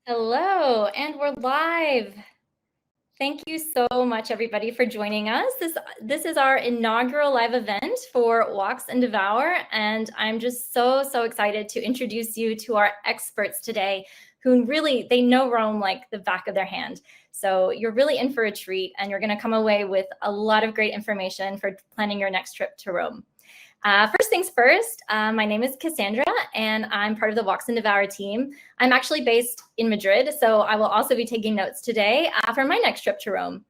Hello, and we're live. Thank you so much, everybody, for joining us. This is our inaugural live event for Walks and Devour, and I'm just so excited to introduce you to our experts today, who really, they know Rome like the back of their hand. So you're really in for a treat, and you're going to come away with a lot of great information for planning your next trip to Rome. First things first, my name is Cassandra, and I'm part of the Walks and Devour team. I'm actually based in Madrid, so I will also be taking notes today for my next trip to Rome.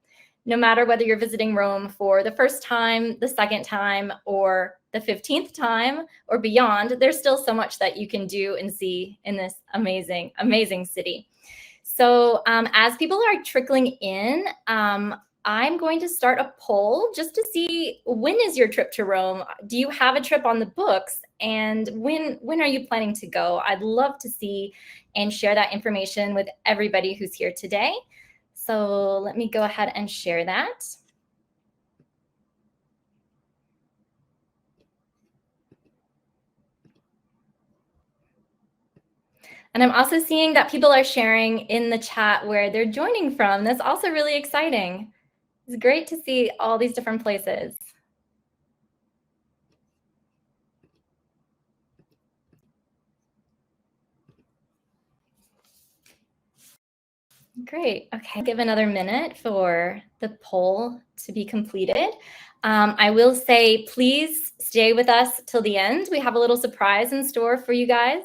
No matter whether you're visiting Rome for the first time, the second time, or the 15th time, or beyond, there's still so much that you can do and see in this amazing, amazing city. So as people are trickling in, I'm going to start a poll just to see, when is your trip to Rome? Do you have a trip on the books? And when are you planning to go? I'd love to see and share that information with everybody who's here today. So let me go ahead and share that. And I'm also seeing that people are sharing in the chat where they're joining from. That's also really exciting. It's great to see all these different places. Great. Okay, give another minute for the poll to be completed. I will say, please stay with us till the end. We have a little surprise in store for you guys.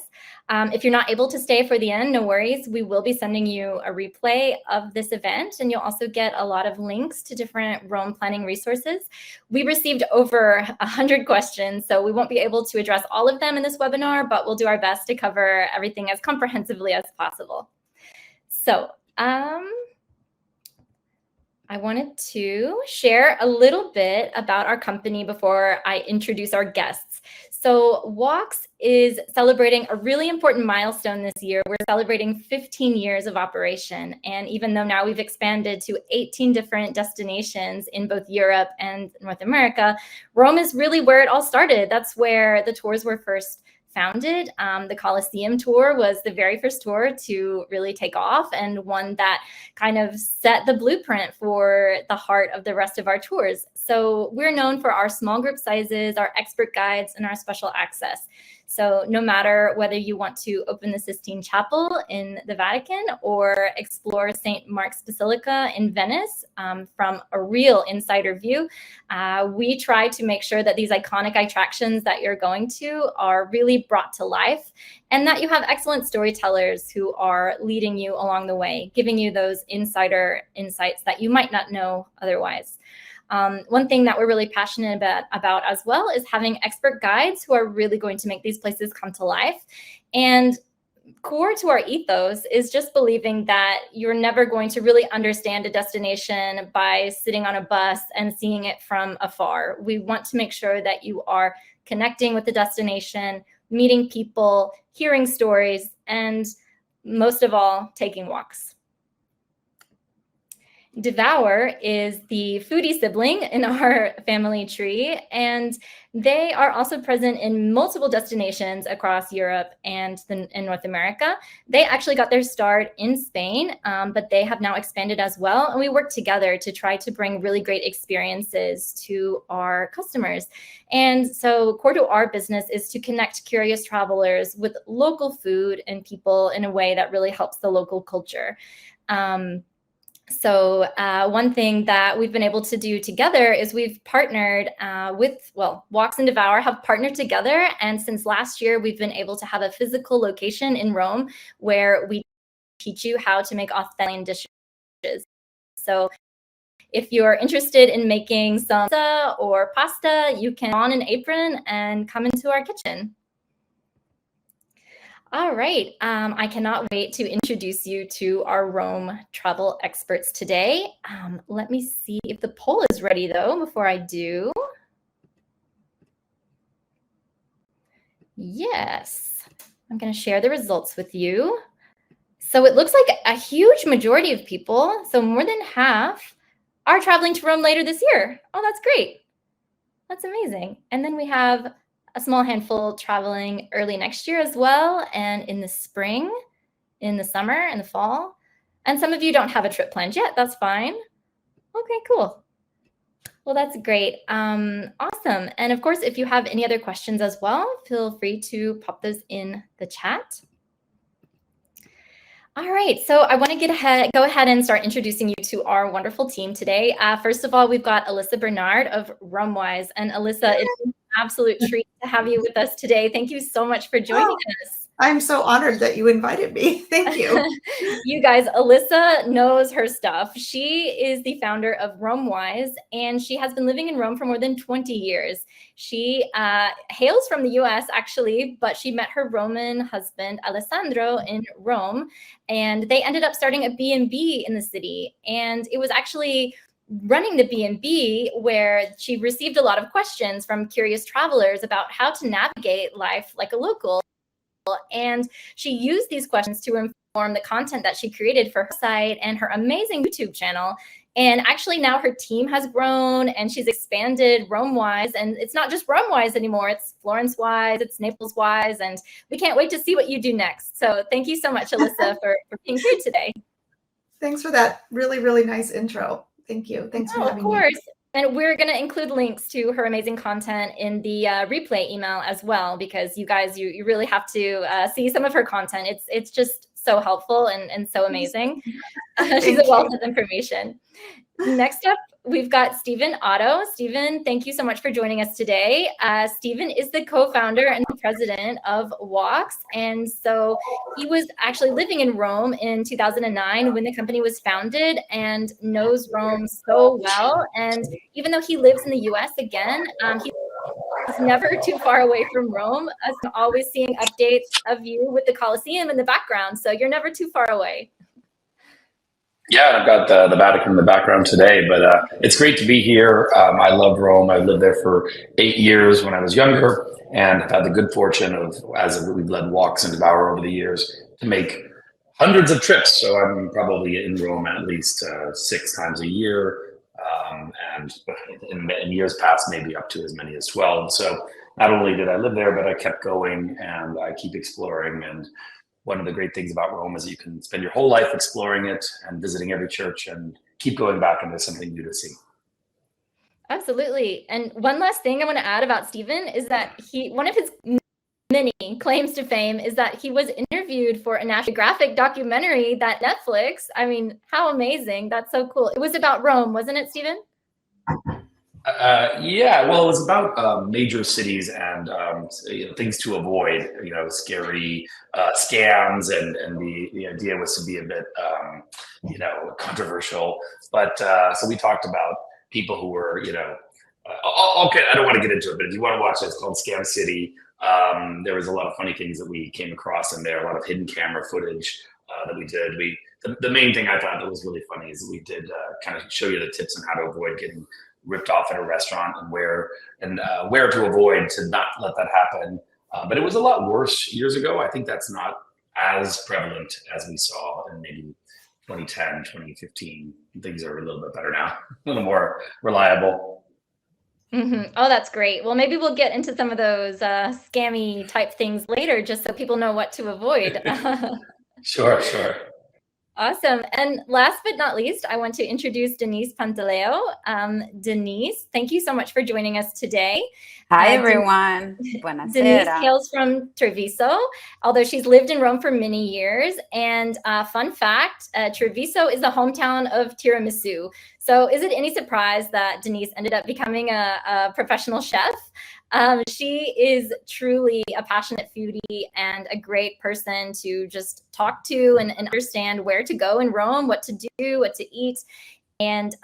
If you're not able to stay for the end, no worries. We will be sending you a replay of this event, and you'll also get a lot of links to different Rome planning resources. We received over 100 questions, so we won't be able to address all of them in this webinar, but we'll do our best to cover everything as comprehensively as possible. So I wanted to share a little bit about our company before I introduce our guests. So Walks is celebrating a really important milestone this year. We're celebrating 15 years of operation. And even though now we've expanded to 18 different destinations in both Europe and North America, Rome is really where it all started. That's where the tours were first founded. The Colosseum tour was the very first tour to really take off, and one that kind of set the blueprint for the heart of the rest of our tours. So we're known for our small group sizes, our expert guides, and our special access. So no matter whether you want to open the Sistine Chapel in the Vatican or explore St. Mark's Basilica in Venice from a real insider view, we try to make sure that these iconic attractions that you're going to are really brought to life, and that you have excellent storytellers who are leading you along the way, giving you those insider insights that you might not know otherwise. One thing that we're really passionate about as well is having expert guides who are really going to make these places come to life. And core to our ethos is just believing that you're never going to really understand a destination by sitting on a bus and seeing it from afar. We want to make sure that you are connecting with the destination, meeting people, hearing stories, and most of all, taking walks. Devour is the foodie sibling in our family tree, and they are also present in multiple destinations across Europe and in North America. They actually got their start in Spain, but they have now expanded as well, and we work together to try to bring really great experiences to our customers. And so core to our business is to connect curious travelers with local food and people in a way that really helps the local culture. So one thing that we've been able to do together is we've partnered Walks and Devour have partnered together. And since last year, we've been able to have a physical location in Rome where we teach you how to make authentic dishes. So if you're interested in making some pizza or pasta, you can on an apron and come into our kitchen. All right, I cannot wait to introduce you to our Rome travel experts today. Let me see if the poll is ready though, before I do. Yes, I'm gonna share the results with you. So it looks like a huge majority of people, so more than half, are traveling to Rome later this year. Oh, that's great. That's amazing. And then we have a small handful traveling early next year as well, and in the spring. in the summer and the fall. And some of you don't have a trip planned yet. That's fine. Okay, cool. Well, that's great. Awesome. And of course, if you have any other questions as well, feel free to pop those in the chat. All right, so I want to go ahead and start introducing you to our wonderful team today. First of all, we've got Elyssa Bernard of RomeWise. And Elyssa, it's an absolute treat to have you with us today. Thank you so much for joining us. I'm so honored that you invited me. Thank you. You guys, Elyssa knows her stuff. She is the founder of RomeWise, and she has been living in Rome for more than 20 years. She hails from the US, actually, but she met her Roman husband, Alessandro, in Rome, and they ended up starting a B&B in the city. And it was actually running the B&B where she received a lot of questions from curious travelers about how to navigate life like a local. And she used these questions to inform the content that she created for her site and her amazing YouTube channel. And actually now her team has grown and she's expanded RomeWise. And it's not just RomeWise anymore, it's FlorenceWise, it's NaplesWise. And we can't wait to see what you do next. So thank you so much, Elyssa, for being here today. Thanks for that really, really nice intro. Thank you. Thanks for having me. Of course. And we're going to include links to her amazing content in the replay email as well, because you guys, you really have to see some of her content. It's just so helpful and so amazing. She's a wealth of information. Next up, we've got Stephen Oddo. Stephen, thank you so much for joining us today. Stephen is the co-founder and the president of Walks. And so he was actually living in Rome in 2009 when the company was founded and knows Rome so well. And even though he lives in the US again, he's never too far away from Rome. I'm always seeing updates of you with the Colosseum in the background. So you're never too far away. Yeah, I've got the Vatican in the background today, but it's great to be here. I love Rome. I lived there for 8 years when I was younger, and I've had the good fortune of, as we've led Walks and Devour over the years, to make hundreds of trips. So I'm probably in Rome at least 6 times a year, and in years past, maybe up to as many as 12. So not only did I live there, but I kept going and I keep exploring. And one of the great things about Rome is you can spend your whole life exploring it and visiting every church and keep going back and there's something new to see. Absolutely. And one last thing I want to add about Stephen is that one of his many claims to fame is that he was interviewed for a National Geographic documentary that Netflix. I mean, how amazing. That's so cool. It was about Rome, wasn't it, Stephen? Yeah, well, it was about major cities and things to avoid, scary scams, and the idea was to be a bit, controversial. But so we talked about people who were, okay, I don't want to get into it, but if you want to watch it, it's called Scam City. There was a lot of funny things that we came across in there, a lot of hidden camera footage that we did. The main thing I thought that was really funny is that we did kind of show you the tips on how to avoid getting ripped off at a restaurant and where to avoid to not let that happen. But it was a lot worse years ago. I think that's not as prevalent as we saw in maybe 2010, 2015. Things are a little bit better now, a little more reliable. Mm-hmm. Oh, that's great. Well, maybe we'll get into some of those scammy type things later, just so people know what to avoid. Sure. Awesome. And last but not least, I want to introduce Denyse Pantaleo. Denyse, thank you so much for joining us today. Hi, everyone. Buonasera. Denyse hails from Treviso, although she's lived in Rome for many years. And fun fact, Treviso is the hometown of tiramisu. So is it any surprise that Denyse ended up becoming a professional chef? She is truly a passionate foodie and a great person to just talk to and understand where to go in Rome, what to do, what to eat. And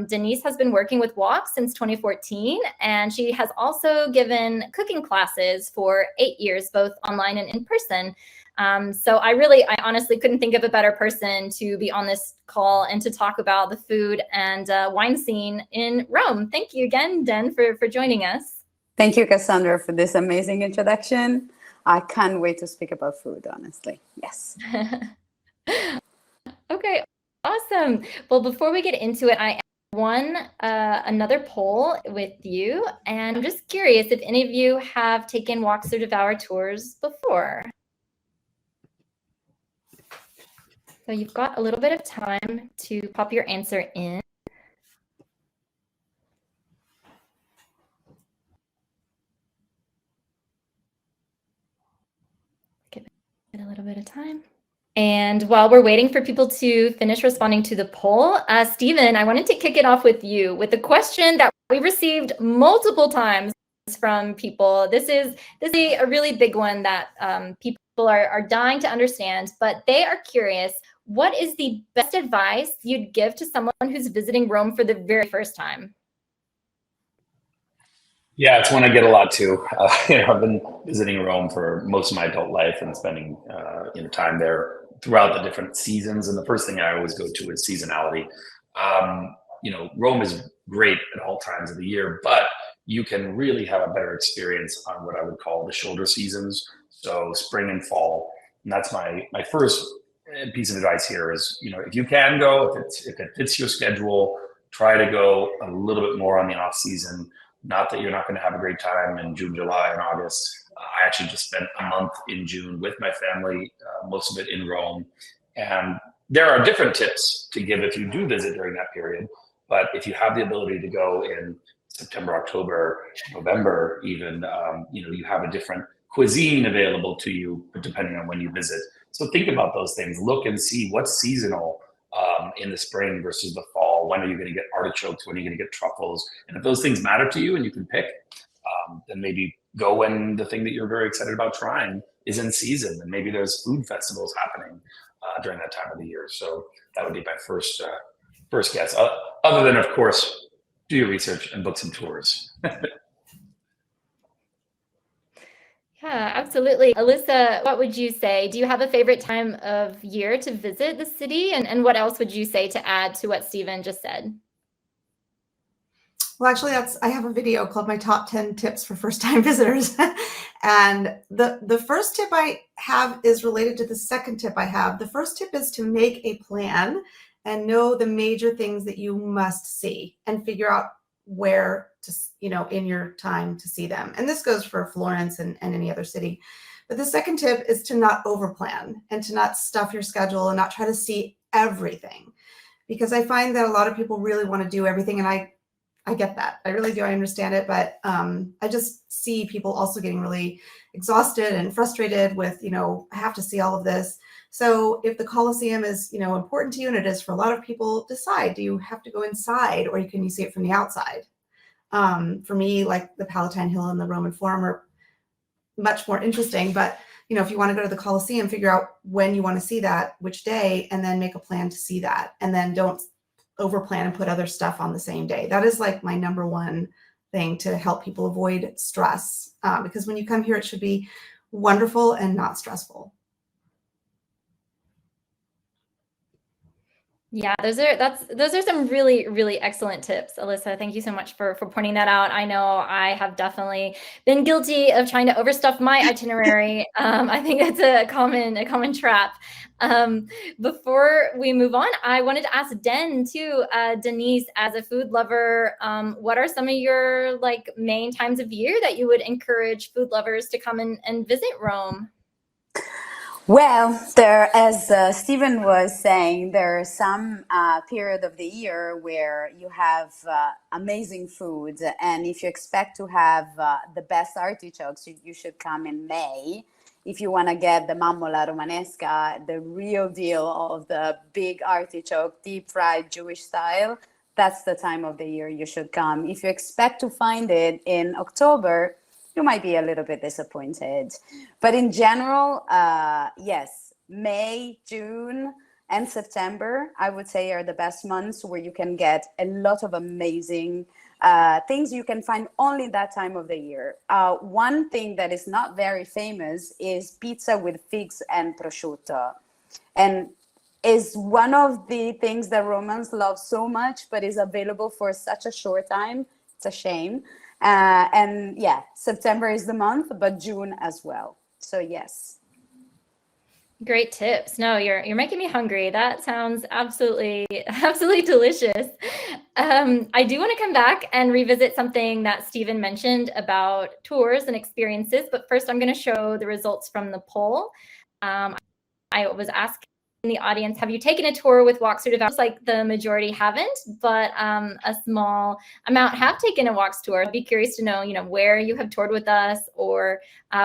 Denyse has been working with Walks since 2014, and she has also given cooking classes for 8 years, both online and in person. So I honestly couldn't think of a better person to be on this call and to talk about the food and wine scene in Rome. Thank you again, Den, for joining us. Thank you, Cassandra, for this amazing introduction. I can't wait to speak about food, honestly. Yes. Okay, awesome. Well, before we get into it, I won another poll with you, and I'm just curious if any of you have taken Walks or Devour tours before. So you've got a little bit of time to pop your answer in. Give it a little bit of time. And while we're waiting for people to finish responding to the poll, Stephen, I wanted to kick it off with you with a question that we received multiple times from people. This is a really big one that people are dying to understand, but they are curious. What is the best advice you'd give to someone who's visiting Rome for the very first time? Yeah, it's one I get a lot too. I've been visiting Rome for most of my adult life and spending time there throughout the different seasons. And the first thing I always go to is seasonality. Rome is great at all times of the year, but you can really have a better experience on what I would call the shoulder seasons. So spring and fall. And that's my first piece of advice here is, if you can go, if it fits your schedule, try to go a little bit more on the off season. Not that you're not going to have a great time in June, July, and August. I actually just spent a month in June with my family, most of it in Rome. And there are different tips to give if you do visit during that period. But if you have the ability to go in September, October, November, even, you have a different cuisine available to you, depending on when you visit. So think about those things. Look and see what's seasonal in the spring versus the fall. When are you going to get artichokes? When are you going to get truffles? And if those things matter to you and you can pick, then maybe go when the thing that you're very excited about trying is in season. And maybe there's food festivals happening during that time of the year. So that would be my first guess. Other than, of course, do your research and book some tours. Yeah, absolutely. Elyssa, what would you say? Do you have a favorite time of year to visit the city? And what else would you say to add to what Stephen just said? Well, actually, I have a video called My Top 10 Tips for First-Time Visitors. And the first tip I have is related to the second tip I have. The first tip is to make a plan and know the major things that you must see and figure out where to, in your time to see them. And this goes for Florence and any other city. But the second tip is to not overplan and to not stuff your schedule and not try to see everything. Because I find that a lot of people really want to do everything, and I get that. I really do. I understand it. But I just see people also getting really exhausted and frustrated with, I have to see all of this. So if the Colosseum is, important to you, and it is for a lot of people, decide, do you have to go inside or can you see it from the outside? For me, like the Palatine Hill and the Roman Forum are much more interesting. But, if you want to go to the Colosseum, figure out when you want to see that, which day, and then make a plan to see that. And then don't overplan and put other stuff on the same day. That is like my number one thing to help people avoid stress. Because when you come here, it should be wonderful and not stressful. Yeah, those are some really, really excellent tips, Elyssa. Thank you so much for pointing that out. I know I have definitely been guilty of trying to overstuff my itinerary. I think that's a common trap. Before we move on, I wanted to ask Denyse, as a food lover, what are some of your main times of year that you would encourage food lovers to come and visit Rome? Well, as Stephen was saying, there are some period of the year where you have amazing food. And if you expect to have the best artichokes, you should come in May. If you want to get the mammola romanesca, the real deal of the big artichoke, deep fried Jewish style, that's the time of the year you should come. If you expect to find it in October, you might be a little bit disappointed. But in general, yes, May, June, and September, I would say, are the best months where you can get a lot of amazing things you can find only that time of the year. One thing that is not very famous is pizza with figs and prosciutto. And is one of the things that Romans love so much, but is available for such a short time. It's a shame. And yeah, September is the month, but June as well. So yes. Great tips. No, you're making me hungry. That sounds absolutely delicious. I do want to come back and revisit something that Stephen mentioned about tours and experiences, but first I'm going to show the results from the poll. I was asking the audience, have you taken a tour with Walks Through Devout? Looks like the majority haven't, but a small amount have taken a Walks tour. I'd be curious to know, where you have toured with us or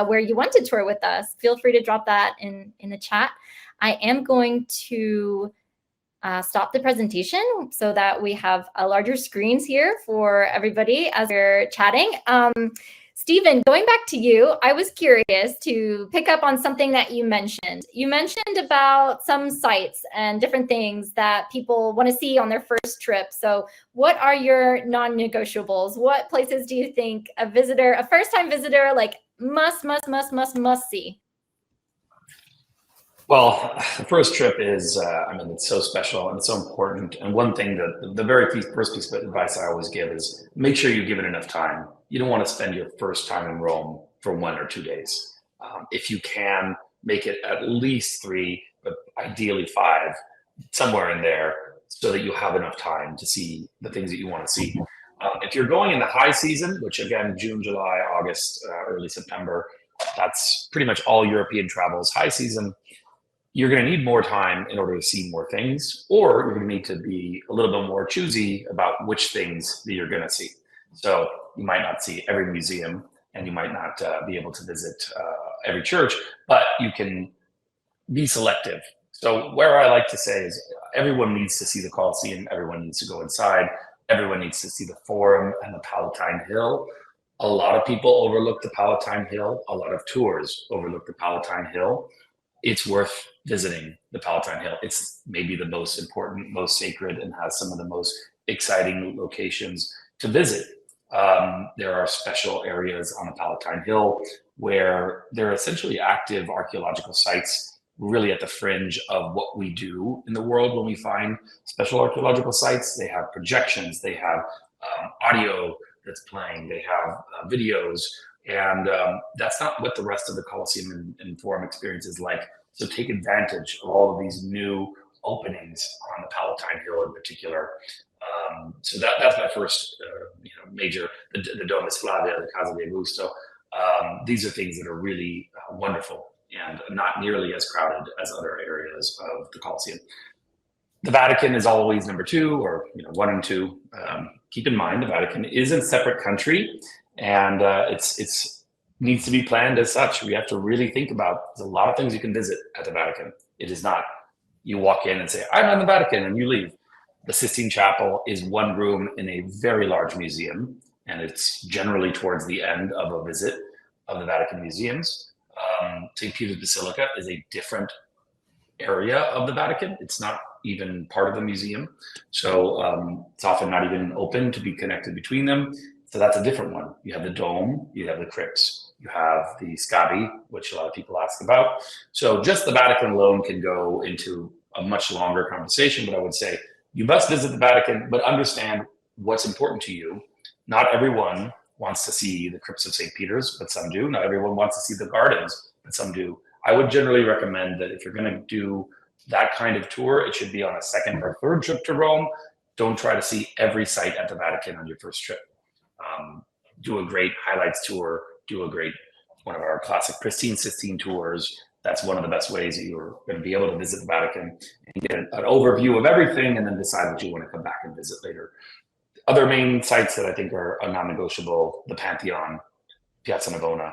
where you want to tour with us. Feel free to drop that in the chat. I am going to stop the presentation so that we have larger screens here for everybody as we're chatting. Stephen, going back to you, I was curious to pick up on something that you mentioned. You mentioned about some sites and different things that people want to see on their first trip. So what are your non-negotiables? What places do you think a first-time visitor, like must see? Well, the first trip is, it's so special and it's so important. And one thing that the first piece of advice I always give is make sure you give it enough time. You don't want to spend your first time in Rome for 1 or 2 days. If you can, make it at least 3, but ideally 5, somewhere in there, so that you have enough time to see the things that you want to see. If you're going in the high season, which again, June, July, August, early September, that's pretty much all European travels. High season, you're going to need more time in order to see more things, or you're going to need to be a little bit more choosy about which things that you're going to see. So you might not see every museum, and you might not be able to visit every church, but you can be selective. So where I like to say is everyone needs to see the Colosseum, everyone needs to go inside, everyone needs to see the Forum and the Palatine Hill. A lot of people overlook the Palatine Hill. A lot of tours overlook the Palatine Hill. It's worth visiting the Palatine Hill. It's maybe the most important, most sacred, and has some of the most exciting locations to visit. There are special areas on the Palatine Hill where there are essentially active archaeological sites, really at the fringe of what we do in the world when we find special archaeological sites. They have projections, they have audio that's playing, they have videos, and that's not what the rest of the Colosseum and Forum experience is like. So take advantage of all of these new openings on the Palatine Hill in particular. So that's my first major, the Domus Flavia, the Casa di Augusto. These are things that are really wonderful and not nearly as crowded as other areas of the Colosseum. The Vatican is always number 2 or 1 and 2. Keep in mind the Vatican is a separate country, and it's needs to be planned as such. We have to really think about, there's a lot of things you can visit at the Vatican. It is not, you walk in and say, I'm in the Vatican, and you leave. The Sistine Chapel is 1 room in a very large museum, and it's generally towards the end of a visit of the Vatican museums. St. Peter's Basilica is a different area of the Vatican. It's not even part of the museum. So it's often not even open to be connected between them. So that's a different one. You have the dome, you have the crypts, you have the scavi, which a lot of people ask about. So just the Vatican alone can go into a much longer conversation, but I would say you must visit the Vatican, but understand what's important to you. Not everyone wants to see the crypts of St. Peter's, but some do. Not everyone wants to see the gardens, but some do. I would generally recommend that if you're going to do that kind of tour, it should be on a 2nd or 3rd trip to Rome. Don't try to see every site at the Vatican on your first trip. Do a great highlights tour, one of our classic Pristine Sistine tours. That's one of the best ways that you're going to be able to visit the Vatican and get an overview of everything, and then decide what you want to come back and visit later. Other main sites that I think are non-negotiable: the Pantheon, Piazza Navona,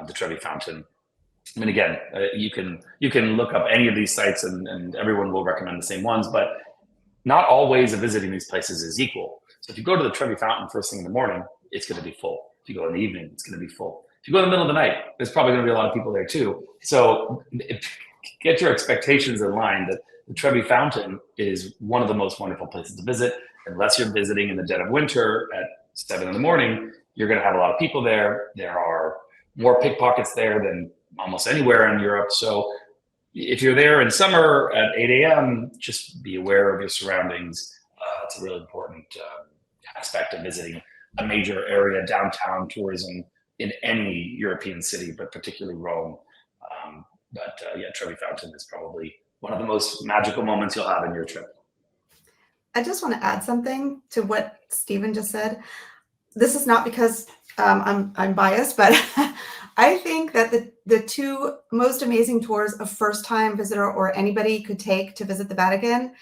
the Trevi Fountain. I mean, again, you can look up any of these sites, and everyone will recommend the same ones, but not all ways of visiting these places is equal. So if you go to the Trevi Fountain first thing in the morning, it's going to be full. If you go in the evening, it's going to be full. If you go in the middle of the night, there's probably going to be a lot of people there too. So get your expectations in line that the Trevi Fountain is one of the most wonderful places to visit. Unless you're visiting in the dead of winter at 7 in the morning, you're going to have a lot of people there. There are more pickpockets there than almost anywhere in Europe. So if you're there in summer at 8 a.m., just be aware of your surroundings. It's a really important aspect of visiting a major area, downtown tourism in any European city, but particularly Rome. Trevi Fountain is probably one of the most magical moments you'll have in your trip. I just want to add something to what Stephen just said. This is not because I'm biased, but I think that the two most amazing tours a first-time visitor or anybody could take to visit the Vatican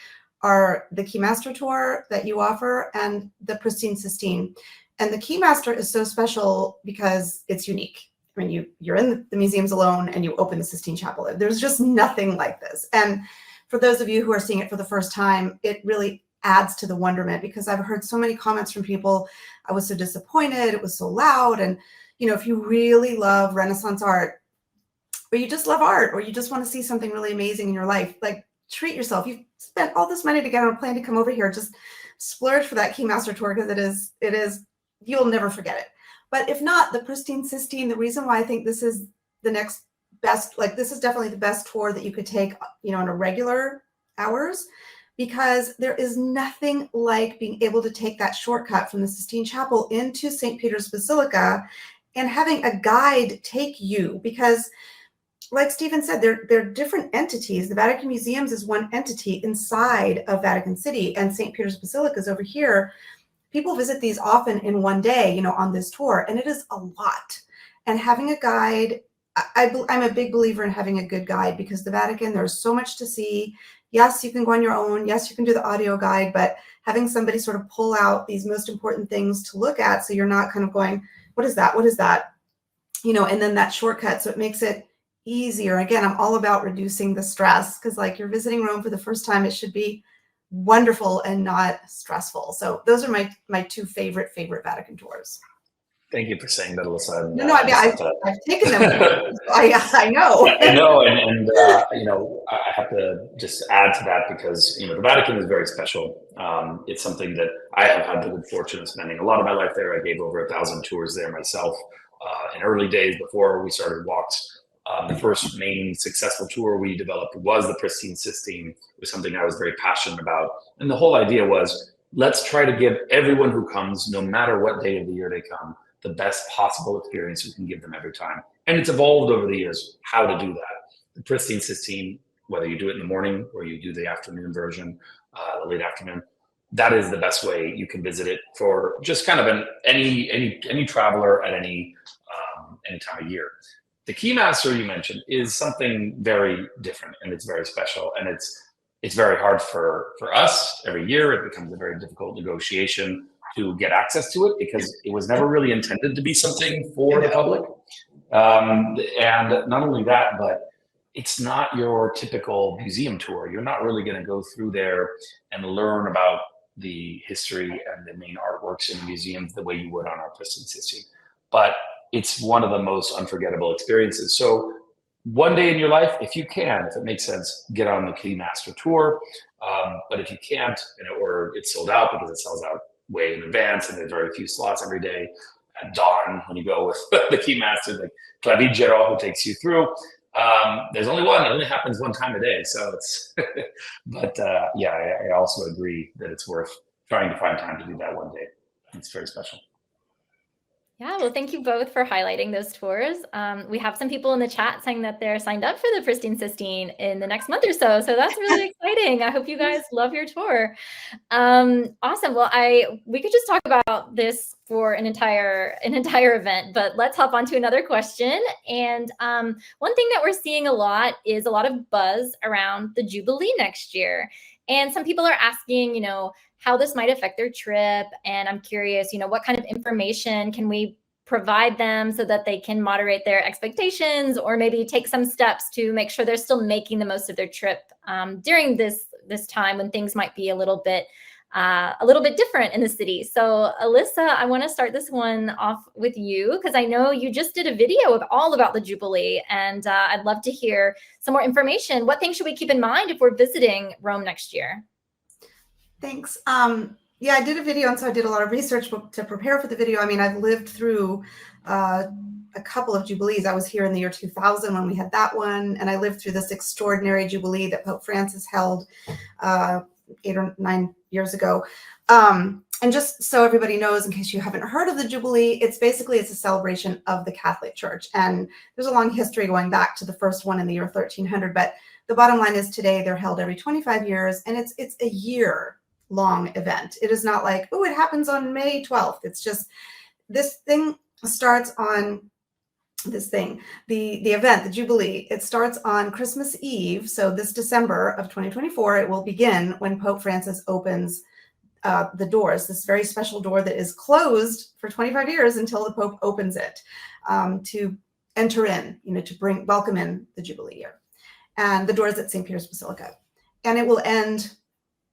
are the Keymaster tour that you offer and the Pristine Sistine. And the Keymaster is so special because it's unique. I mean, you're in the museums alone and you open the Sistine Chapel. There's just nothing like this. And for those of you who are seeing it for the first time, it really adds to the wonderment, because I've heard so many comments from people. I was so disappointed. It was so loud. And, you know, if you really love Renaissance art, or you just love art, or you just want to see something really amazing in your life, like, treat yourself. You've spent all this money to get on a plane to come over here. Just splurge for that Keymaster tour, because it is, you'll never forget it. But if not, the Pristine Sistine, the reason why I think this is the next best, like, this is definitely the best tour that you could take, you know, on a regular hours, because there is nothing like being able to take that shortcut from the Sistine Chapel into St. Peter's Basilica and having a guide take you, because like Stephen said, they're different entities. The Vatican Museums is one entity inside of Vatican City, and St. Peter's Basilica is over here. People visit these often in one day, you know, on this tour, and it is a lot. And having a guide, I'm a big believer in having a good guide, because the Vatican, there's so much to see. Yes, you can go on your own. Yes, you can do the audio guide, but having somebody sort of pull out these most important things to look at, so you're not kind of going, what is that? What is that? You know, and then that shortcut. So it makes it easier. Again, I'm all about reducing the stress, because like, you're visiting Rome for the first time, it should be wonderful and not stressful. So those are my two favorite Vatican tours. Thank you for saying that, Elyssa. No, I mean, I've taken them. I know. I know, and you know, I have to just add to that, because you know, the Vatican is very special. It's something that I have had the good fortune of spending a lot of my life there. I gave over 1,000 tours there myself in early days before we started walks. The first main successful tour we developed was the Pristine Sistine. It was something I was very passionate about, and the whole idea was, let's try to give everyone who comes, no matter what day of the year they come, the best possible experience we can give them every time. And it's evolved over the years how to do that. The Pristine Sistine, whether you do it in the morning or you do the afternoon version, the late afternoon, that is the best way you can visit it for just kind of any traveler at any time of year. The Keymaster you mentioned is something very different, and it's very special, and it's very hard for us. Every year it becomes a very difficult negotiation to get access to it, because it was never really intended to be something for the public. And not only that, but it's not your typical museum tour. You're not really going to go through there and learn about the history and the main artworks in the museums the way you would on our Pristine Sistine. But it's one of the most unforgettable experiences. So one day in your life, if you can, if it makes sense, get on the Keymaster tour. But if you can't, or it's sold out, because it sells out way in advance and there's very few slots every day, at dawn when you go with the Keymaster, like Clavigero, who takes you through, there's only one. It only happens one time a day. So it's, but yeah, I also agree that it's worth trying to find time to do that one day. It's very special. Yeah, well, thank you both for highlighting those tours. We have some people in the chat saying that they're signed up for the Pristine Sistine in the next month or so. So that's really exciting. I hope you guys love your tour. Awesome. Well, we could just talk about this for an entire event, but let's hop on to another question. And one thing that we're seeing a lot is a lot of buzz around the Jubilee next year. And some people are asking, you know, how this might affect their trip. And I'm curious, you know, what kind of information can we provide them so that they can moderate their expectations, or maybe take some steps to make sure they're still making the most of their trip during this time when things might be a little bit different in the city. So Elyssa, I want to start this one off with you, because I know you just did a video all about the Jubilee, and I'd love to hear some more information. What things should we keep in mind if we're visiting Rome next year? Thanks. Yeah, I did a video, and so I did a lot of research to prepare for the video. I mean, I've lived through a couple of Jubilees. I was here in the year 2000 when we had that one, and I lived through this extraordinary Jubilee that Pope Francis held 8 or 9 years ago. And just so everybody knows, in case you haven't heard of the Jubilee, it's a celebration of the Catholic Church. And there's a long history going back to the first one in the year 1300. But the bottom line is, today they're held every 25 years, and it's a year-long event. It is not like, oh, it happens on May 12th. It's just, this thing starts on the event, the Jubilee. It starts on Christmas Eve. So this December of 2024, it will begin when Pope Francis opens the doors, this very special door that is closed for 25 years until the Pope opens it to enter in, to welcome in the Jubilee year. And the doors at St. Peter's Basilica. And it will end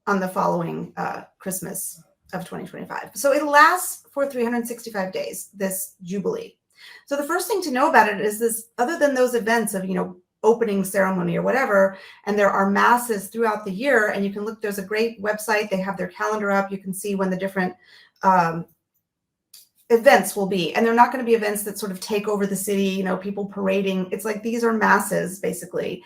on the following Christmas of 2025. So it lasts for 365 days, this Jubilee. So the first thing to know about it is this, other than those events of, opening ceremony or whatever, and there are masses throughout the year, and you can look, there's a great website, they have their calendar up, you can see when the different events will be, and they're not going to be events that sort of take over the city, people parading. It's like these are masses, basically.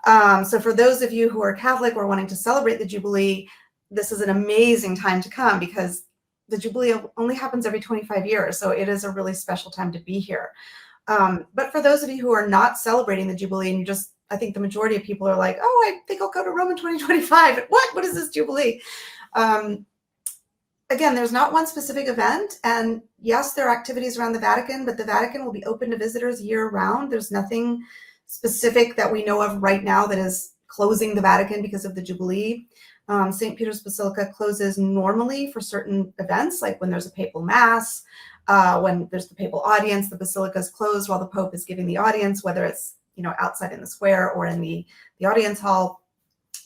So for those of you who are Catholic or wanting to celebrate the Jubilee, this is an amazing time to come because the Jubilee only happens every 25 years. So it is a really special time to be here. But for those of you who are not celebrating the Jubilee, and I think the majority of people are like, oh, I think I'll go to Rome in 2025. What is this Jubilee? Again, there's not one specific event. And yes, there are activities around the Vatican, but the Vatican will be open to visitors year round. There's nothing specific that we know of right now that is closing the Vatican because of the Jubilee. St. Peter's Basilica closes normally for certain events, like when there's a papal mass, when there's the papal audience, the basilica is closed while the Pope is giving the audience, whether it's outside in the square or in the audience hall.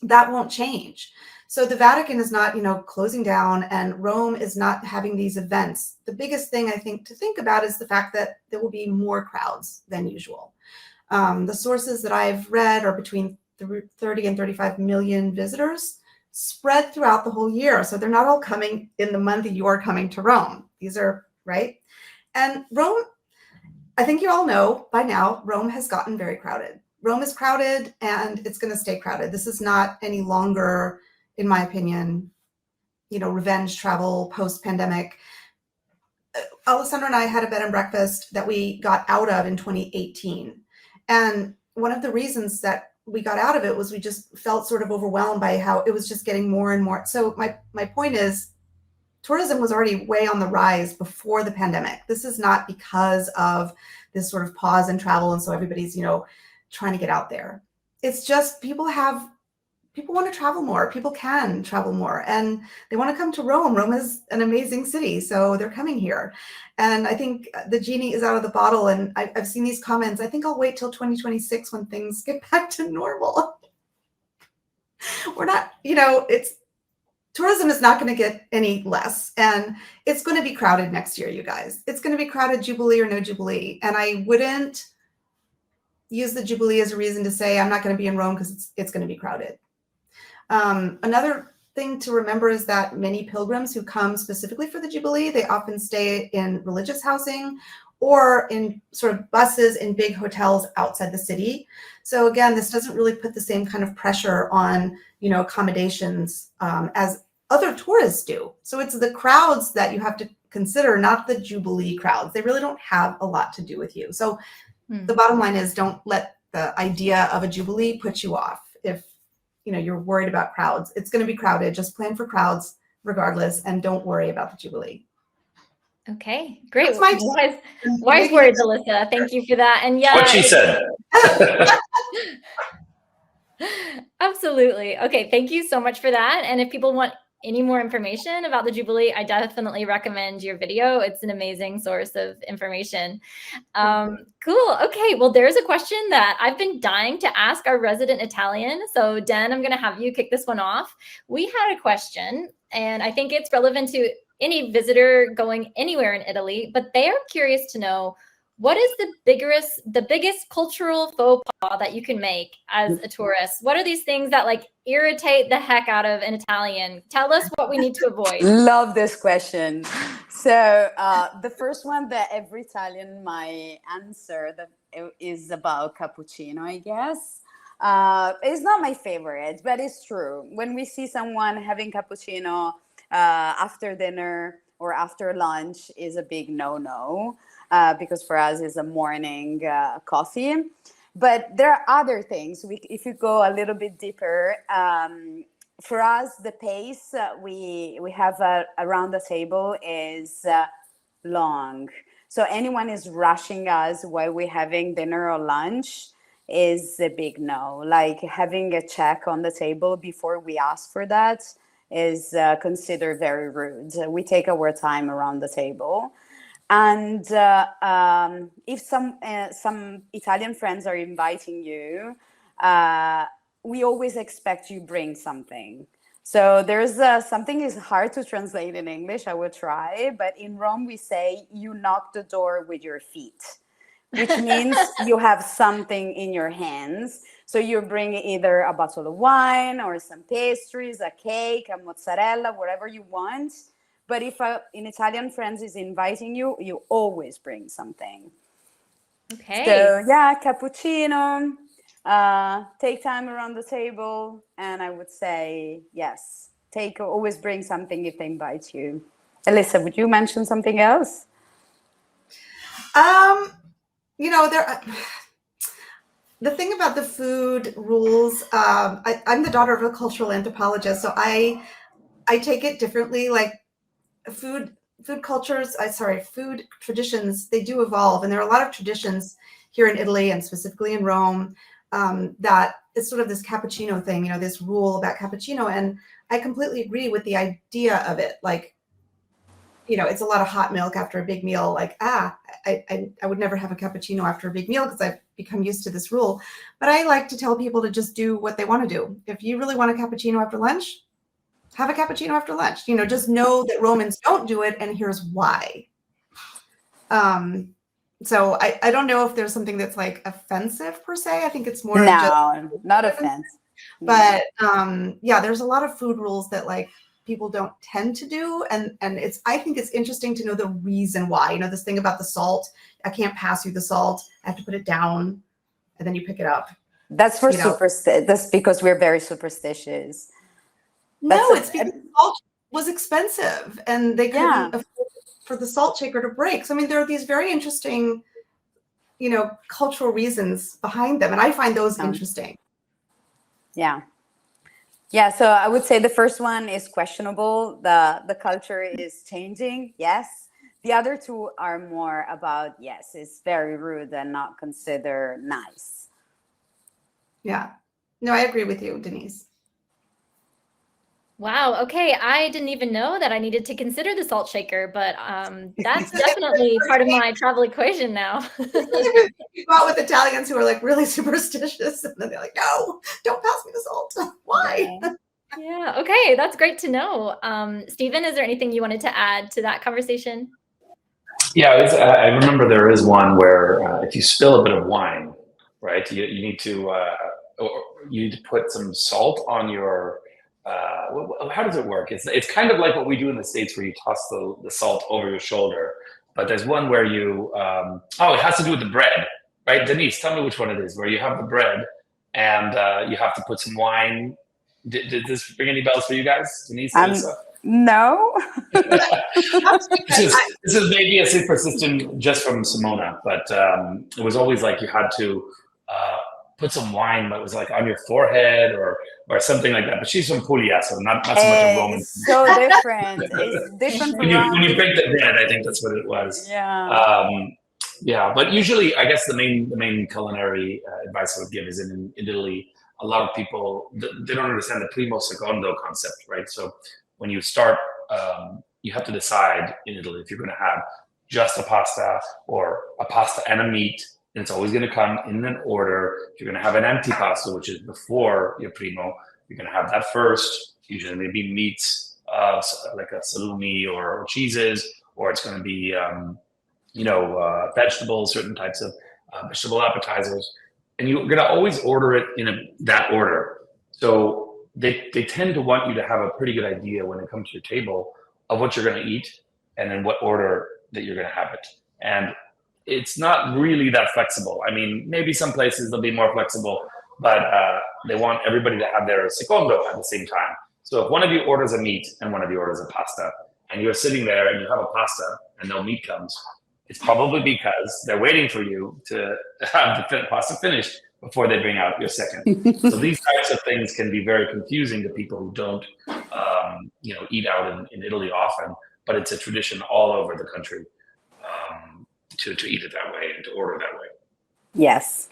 That won't change. So the Vatican is not closing down, and Rome is not having these events. The biggest thing I think to think about is the fact that there will be more crowds than usual. The sources that I've read are between 30 and 35 million visitors spread throughout the whole year. So they're not all coming in the month that you're coming to Rome. These are, right? And Rome, I think you all know by now, Rome has gotten very crowded. Rome is crowded and it's going to stay crowded. This is not any longer, in my opinion, revenge travel post-pandemic. Alessandro and I had a bed and breakfast that we got out of in 2018. And one of the reasons that we got out of it was we just felt sort of overwhelmed by how it was just getting more and more. So my point is, tourism was already way on the rise before the pandemic. This is not because of this sort of pause in travel, and so everybody's, trying to get out there. It's just people want to travel more. People can travel more, and they want to come to Rome. Rome is an amazing city, so they're coming here. And I think the genie is out of the bottle, and I've seen these comments. I think I'll wait till 2026 when things get back to normal. We're not, tourism is not going to get any less, and it's going to be crowded next year, you guys. It's going to be crowded, Jubilee or no Jubilee. And I wouldn't use the Jubilee as a reason to say I'm not going to be in Rome because it's going to be crowded. Another thing to remember is that many pilgrims who come specifically for the Jubilee, they often stay in religious housing or in sort of buses in big hotels outside the city. So again, this doesn't really put the same kind of pressure on, accommodations as other tourists do. So it's the crowds that you have to consider, not the Jubilee crowds. They really don't have a lot to do with you. So the bottom line is, don't let the idea of a Jubilee put you off. If you're worried about crowds, it's going to be crowded. Just plan for crowds regardless, and don't worry about the Jubilee. Okay, great. That's Wise words, Elyssa. Thank you for that. And yeah, What she said. Absolutely. Okay, thank you so much for that. And if people want any more information about the Jubilee, I definitely recommend your video. It's an amazing source of information. Cool. Okay, well, there's a question that I've been dying to ask our resident Italian. So Den, I'm going to have you kick this one off. We had a question, and I think it's relevant to any visitor going anywhere in Italy, but they are curious to know, what is the biggest cultural faux pas that you can make as a tourist? What are these things that irritate the heck out of an Italian? Tell us what we need to avoid. Love this question. So the first one that every Italian might answer is about cappuccino, I guess. It's not my favorite, but it's true. When we see someone having cappuccino after dinner or after lunch is a big no-no. Because for us it's a morning coffee. But there are other things. If you go a little bit deeper, for us, the pace we have around the table is long. So anyone is rushing us while we're having dinner or lunch is a big no. Like having a check on the table before we ask for that is considered very rude. We take our time around the table. And if some Italian friends are inviting you, we always expect you bring something. So there's something is hard to translate in English. I will try, but in Rome we say you knock the door with your feet, which means you have something in your hands. So you bring either a bottle of wine or some pastries, a cake, a mozzarella, whatever you want. But if an Italian friend is inviting you, you always bring something. Okay. So yeah, cappuccino. Take time around the table, and I would say yes. Always bring something if they invite you. Elyssa, would you mention something else? The thing about the food rules, I'm the daughter of a cultural anthropologist, so I take it differently. Like food traditions, they do evolve, and there are a lot of traditions here in Italy and specifically in Rome that it's sort of this cappuccino thing, this rule about cappuccino. And I completely agree with the idea of it. Like, it's a lot of hot milk after a big meal. Like, I would never have a cappuccino after a big meal because I've become used to this rule. But I like to tell people to just do what they want to do. If you really want a cappuccino after lunch, have a cappuccino after lunch. Just know that Romans don't do it, and here's why. So I don't know if there's something that's like offensive per se. I think it's more not offensive. But yeah, there's a lot of food rules that like people don't tend to do, and I think it's interesting to know the reason why. This thing about the salt. I can't pass you the salt. I have to put it down, and then you pick it up. That's for that's because we're very superstitious. It's because salt was expensive, and they couldn't afford for the salt shaker to break. So I mean, there are these very interesting, cultural reasons behind them, and I find those interesting. Yeah. So I would say the first one is questionable. The culture is changing. Yes. The other two are more about it's very rude and not considered nice. Yeah. No, I agree with you, Denyse. Wow. Okay. I didn't even know that I needed to consider the salt shaker, but that's definitely part of my travel equation now. You go out with Italians who are like really superstitious, and then they're like, no, don't pass me the salt. Why? Yeah. Okay. That's great to know. Stephen, is there anything you wanted to add to that conversation? Yeah, I remember there is one where if you spill a bit of wine, right, you need to put some salt on your. How does it work? It's kind of like what we do in the States, where you toss the salt over your shoulder. But there's one where you it has to do with the bread, right? Denyse, tell me which one it is. Where you have the bread and you have to put some wine. Did this ring any bells for you guys, Denyse? No. This is maybe a super system just from Simona, but it was always like you had to put some wine that was like on your forehead or something like that. But she's from Puglia, so not so much a Roman. It's so different. It's different when you break the bread, I think that's what it was. Yeah. Yeah, but usually, I guess the main culinary advice I would give is in Italy. A lot of people they don't understand the primo secondo concept, right? So when you start, you have to decide in Italy if you're going to have just a pasta or a pasta and a meat. And it's always going to come in an order. If you're going to have an antipasto, which is before your primo, you're going to have that first. Usually maybe meats, like a salumi or cheeses, or it's going to be, vegetables, certain types of vegetable appetizers. And you're going to always order it in that order. So they tend to want you to have a pretty good idea when it comes to your table of what you're going to eat and in what order that you're going to have it. And it's not really that flexible. I mean, maybe some places they'll be more flexible, but they want everybody to have their secondo at the same time. So if one of you orders a meat and one of you orders a pasta, and you're sitting there and you have a pasta and no meat comes, it's probably because they're waiting for you to have the pasta finished before they bring out your second. So these types of things can be very confusing to people who don't, eat out in Italy often, but it's a tradition all over the country. to eat it that way and to order that way. Yes.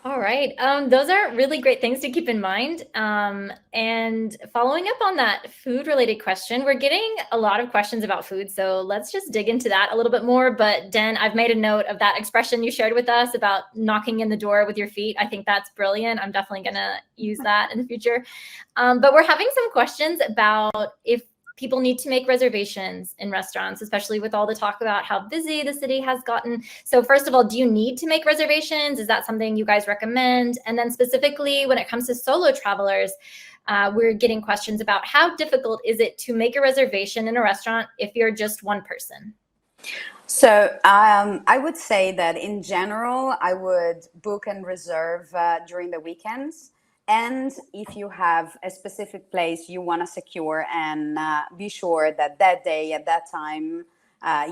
All right. Those are really great things to keep in mind. And following up on that food related question, we're getting a lot of questions about food. So let's just dig into that a little bit more. But Den, I've made a note of that expression you shared with us about knocking in the door with your feet. I think that's brilliant. I'm definitely going to use that in the future. But we're having some questions about if people need to make reservations in restaurants, especially with all the talk about how busy the city has gotten. So first of all, do you need to make reservations? Is that something you guys recommend? And then specifically when it comes to solo travelers, we're getting questions about how difficult is it to make a reservation in a restaurant if you're just one person? So I would say that in general, I would book and reserve during the weekends. And if you have a specific place you want to secure, and be sure that that day at that time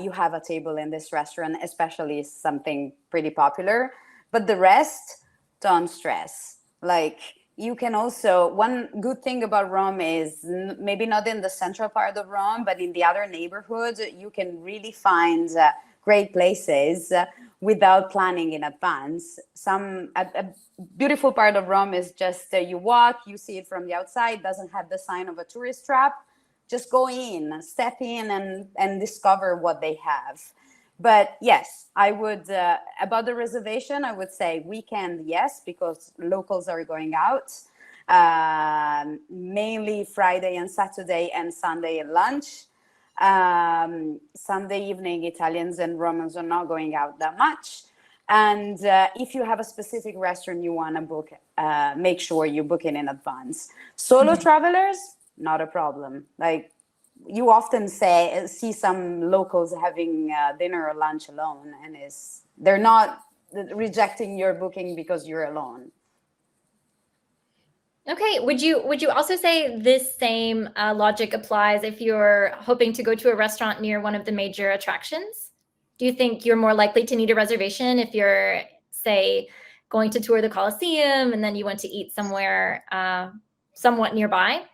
you have a table in this restaurant, especially something pretty popular. But the rest, don't stress. Like, you can also, one good thing about Rome is maybe not in the central part of Rome, but in the other neighborhoods, you can really find great places without planning in advance. A beautiful part of Rome is just you walk, you see it from the outside, doesn't have the sign of a tourist trap. Just go in, step in and discover what they have. But yes, I would, about the reservation, I would say weekend, yes, because locals are going out. Mainly Friday and Saturday and Sunday at lunch. Sunday evening, Italians and Romans are not going out that much. And if you have a specific restaurant you want to book, make sure you book it in advance. Solo travelers, not a problem. Like, you often see some locals having dinner or lunch alone, and they're not rejecting your booking because you're alone. Okay, would you also say this same logic applies if you're hoping to go to a restaurant near one of the major attractions? Do you think you're more likely to need a reservation if you're, say, going to tour the Colosseum and then you want to eat somewhere somewhat nearby?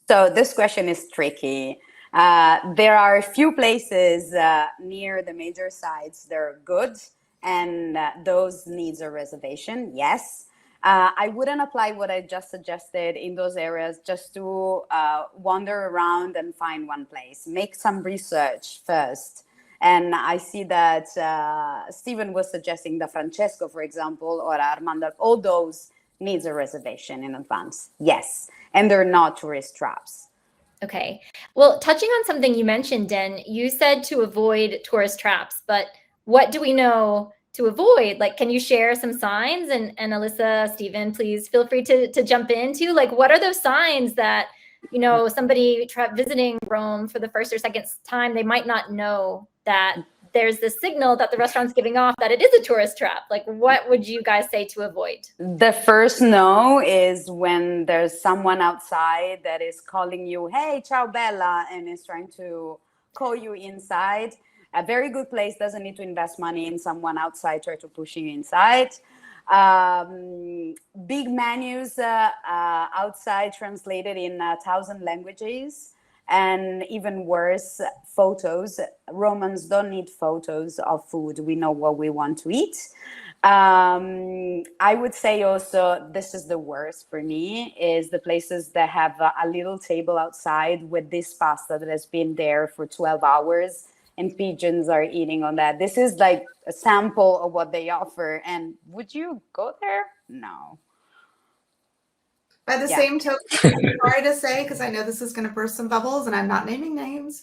So this question is tricky. There are a few places near the major sites that are good, and those needs a reservation, yes. I wouldn't apply what I just suggested in those areas just to wander around and find one place. Make some research first. And I see that Stephen was suggesting the Francesco, for example, or Armando. All those needs a reservation in advance, yes. And they're not tourist traps. Okay. Well, touching on something you mentioned, Den, you said to avoid tourist traps, but what do we know to avoid? Like, can you share some signs? And Elyssa, Stephen, please feel free to jump into, like, what are those signs that, you know, somebody visiting Rome for the first or second time, they might not know that there's this signal that the restaurant's giving off that it is a tourist trap. Like, what would you guys say to avoid? The first no is when there's someone outside that is calling you, hey, ciao bella, and is trying to call you inside. A very good place doesn't need to invest money in someone outside trying to push you inside. Big menus outside translated in 1,000 languages. And even worse, photos. Romans don't need photos of food. We know what we want to eat. I would say also, this is the worst for me, is the places that have a little table outside with this pasta that has been there for 12 hours and pigeons are eating on that. This is like a sample of what they offer. And would you go there? No. By the same token, I'm sorry to say, because I know this is going to burst some bubbles and I'm not naming names,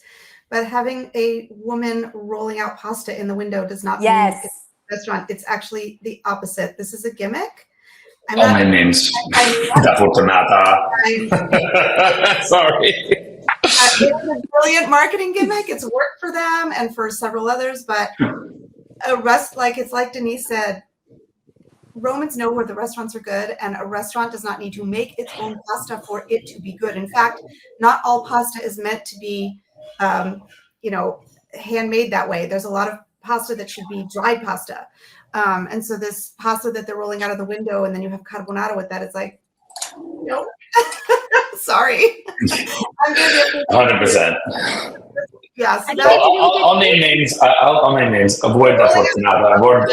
but having a woman rolling out pasta in the window does not mean it's a restaurant. It's actually the opposite. This is a gimmick. All my names. Da Fortunata. Sorry. It's a brilliant marketing gimmick. It's worked for them and for several others, but it's like Denyse said, Romans know where the restaurants are good, and a restaurant does not need to make its own pasta for it to be good. In fact, not all pasta is meant to be, handmade that way. There's a lot of pasta that should be dried pasta. And so this pasta that they're rolling out of the window and then you have carbonara with that, it's like, nope. Sorry. 100%. Yeah, so I that, think it's a really I'll good name names. I'll name names. Avoid La Fortunata, avoid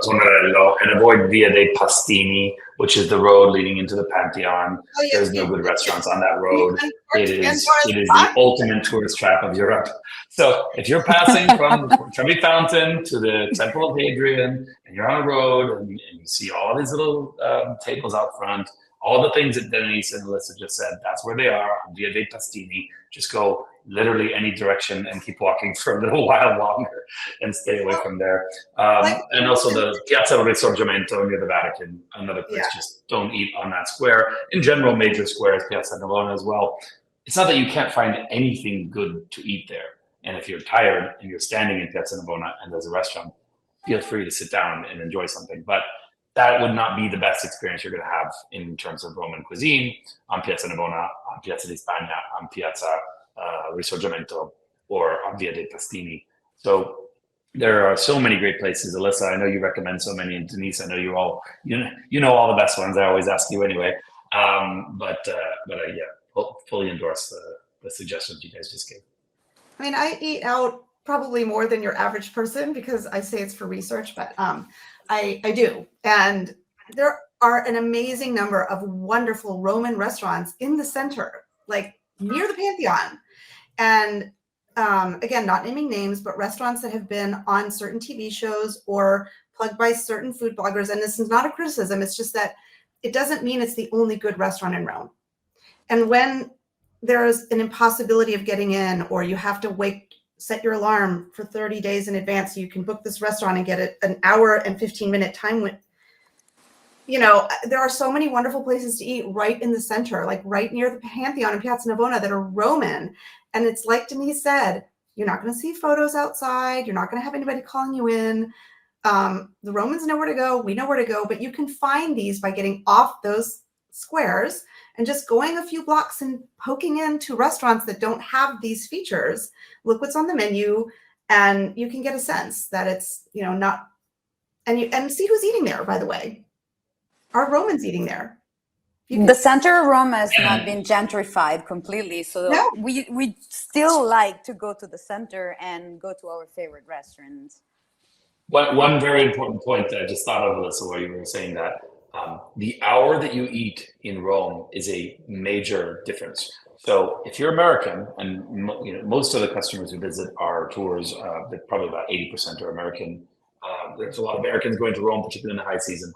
Tornarello, and avoid Via dei Pastini, which is the road leading into the Pantheon. oh yeah, There's no good restaurants on that road. It is Pandora's the ultimate tourist trap of Europe. So if you're passing from Trevi Fountain to the Temple of Hadrian, and you're on a road, and you see all these little tables out front, all the things that Denyse and Elyssa just said, that's where they are on Via dei Pastini. Just go literally any direction and keep walking for a little while longer and stay away from there. And also the Piazza Risorgimento near the Vatican, another place. Yeah. Just don't eat on that square. In general, major squares, Piazza Navona as well. It's not that you can't find anything good to eat there. And if you're tired and you're standing in Piazza Navona and there's a restaurant, feel free to sit down and enjoy something. But that would not be the best experience you're going to have in terms of Roman cuisine on Piazza Navona, on Piazza di Spagna, on Piazza Risorgimento, or on Via dei Pastini. So there are so many great places. Elyssa, I know you recommend so many, and Denyse, I know you all you know all the best ones. I always ask you anyway. But yeah, fully endorse the suggestions you guys just gave. I mean, I eat out probably more than your average person because I say it's for research, but I do. And there are an amazing number of wonderful Roman restaurants in the center, like near the Pantheon. And again, not naming names, but restaurants that have been on certain TV shows or plugged by certain food bloggers. And this is not a criticism. It's just that it doesn't mean it's the only good restaurant in Rome. And when there's an impossibility of getting in, or you have to set your alarm for 30 days in advance so you can book this restaurant and get it an hour and 15-minute time with, there are so many wonderful places to eat right in the center, like right near the Pantheon and Piazza Navona that are Roman. And it's like Denyse said, you're not going to see photos outside. You're not going to have anybody calling you in. The Romans know where to go. We know where to go, but you can find these by getting off those squares and just going a few blocks and poking into restaurants that don't have these features. Look what's on the menu, and you can get a sense that it's, not, and see who's eating there, by the way. Are Romans eating there? The center of Rome has not been gentrified completely, so No. we still like to go to the center and go to our favorite restaurants. One very important point that I just thought of, Elyssa, while you were saying that, the hour that you eat in Rome is a major difference. So if you're American, and most of the customers who visit our tours, probably about 80% are American. There's a lot of Americans going to Rome, particularly in the high season.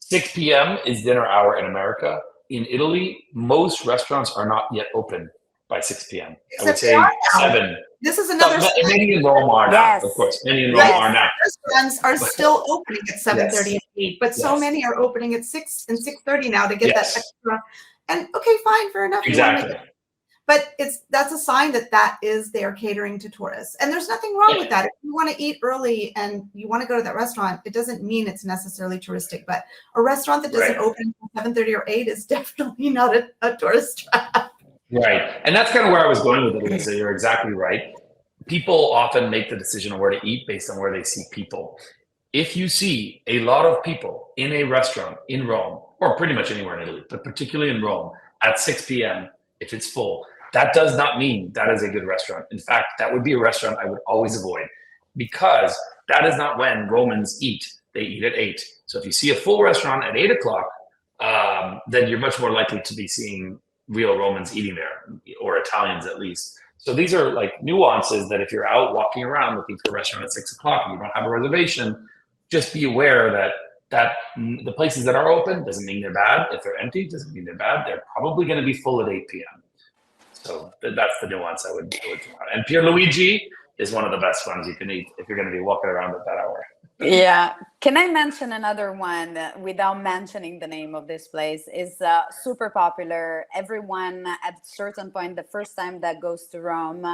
6 p.m. is dinner hour in America. In Italy, most restaurants are not yet open by 6 p.m. I would say 7. This is another. Many in Rome are now, of course. Many in Rome are now. Restaurants are still opening at 7:30 and 8, but so many are opening at 6 and 6:30 now to get that extra. And okay, fine, fair enough. Exactly. But that's a sign that is they are catering to tourists, and there's nothing wrong with that. If you want to eat early and you want to go to that restaurant, it doesn't mean it's necessarily touristic. But a restaurant that doesn't open until 7:30 or 8 is definitely not a tourist trap. Right. And that's kind of where I was going with it, Elyssa. You're exactly right. People often make the decision on where to eat based on where they see people. If you see a lot of people in a restaurant in Rome, or pretty much anywhere in Italy, but particularly in Rome, at 6 p.m., if it's full, that does not mean that is a good restaurant. In fact, that would be a restaurant I would always avoid, because that is not when Romans eat. They eat at 8. So if you see a full restaurant at 8 o'clock, then you're much more likely to be seeing real Romans eating there, or Italians at least. So these are like nuances that if you're out walking around looking for a restaurant at 6 o'clock and you don't have a reservation, just be aware that the places that are open doesn't mean they're bad. If they're empty, doesn't mean they're bad. They're probably going to be full at 8 p.m. So that's the nuance I would throw out. And Pierluigi is one of the best ones you can eat if you're going to be walking around at that hour. Yeah. Can I mention another one without mentioning the name of this place? Is super popular. Everyone at a certain point, the first time that goes to Rome,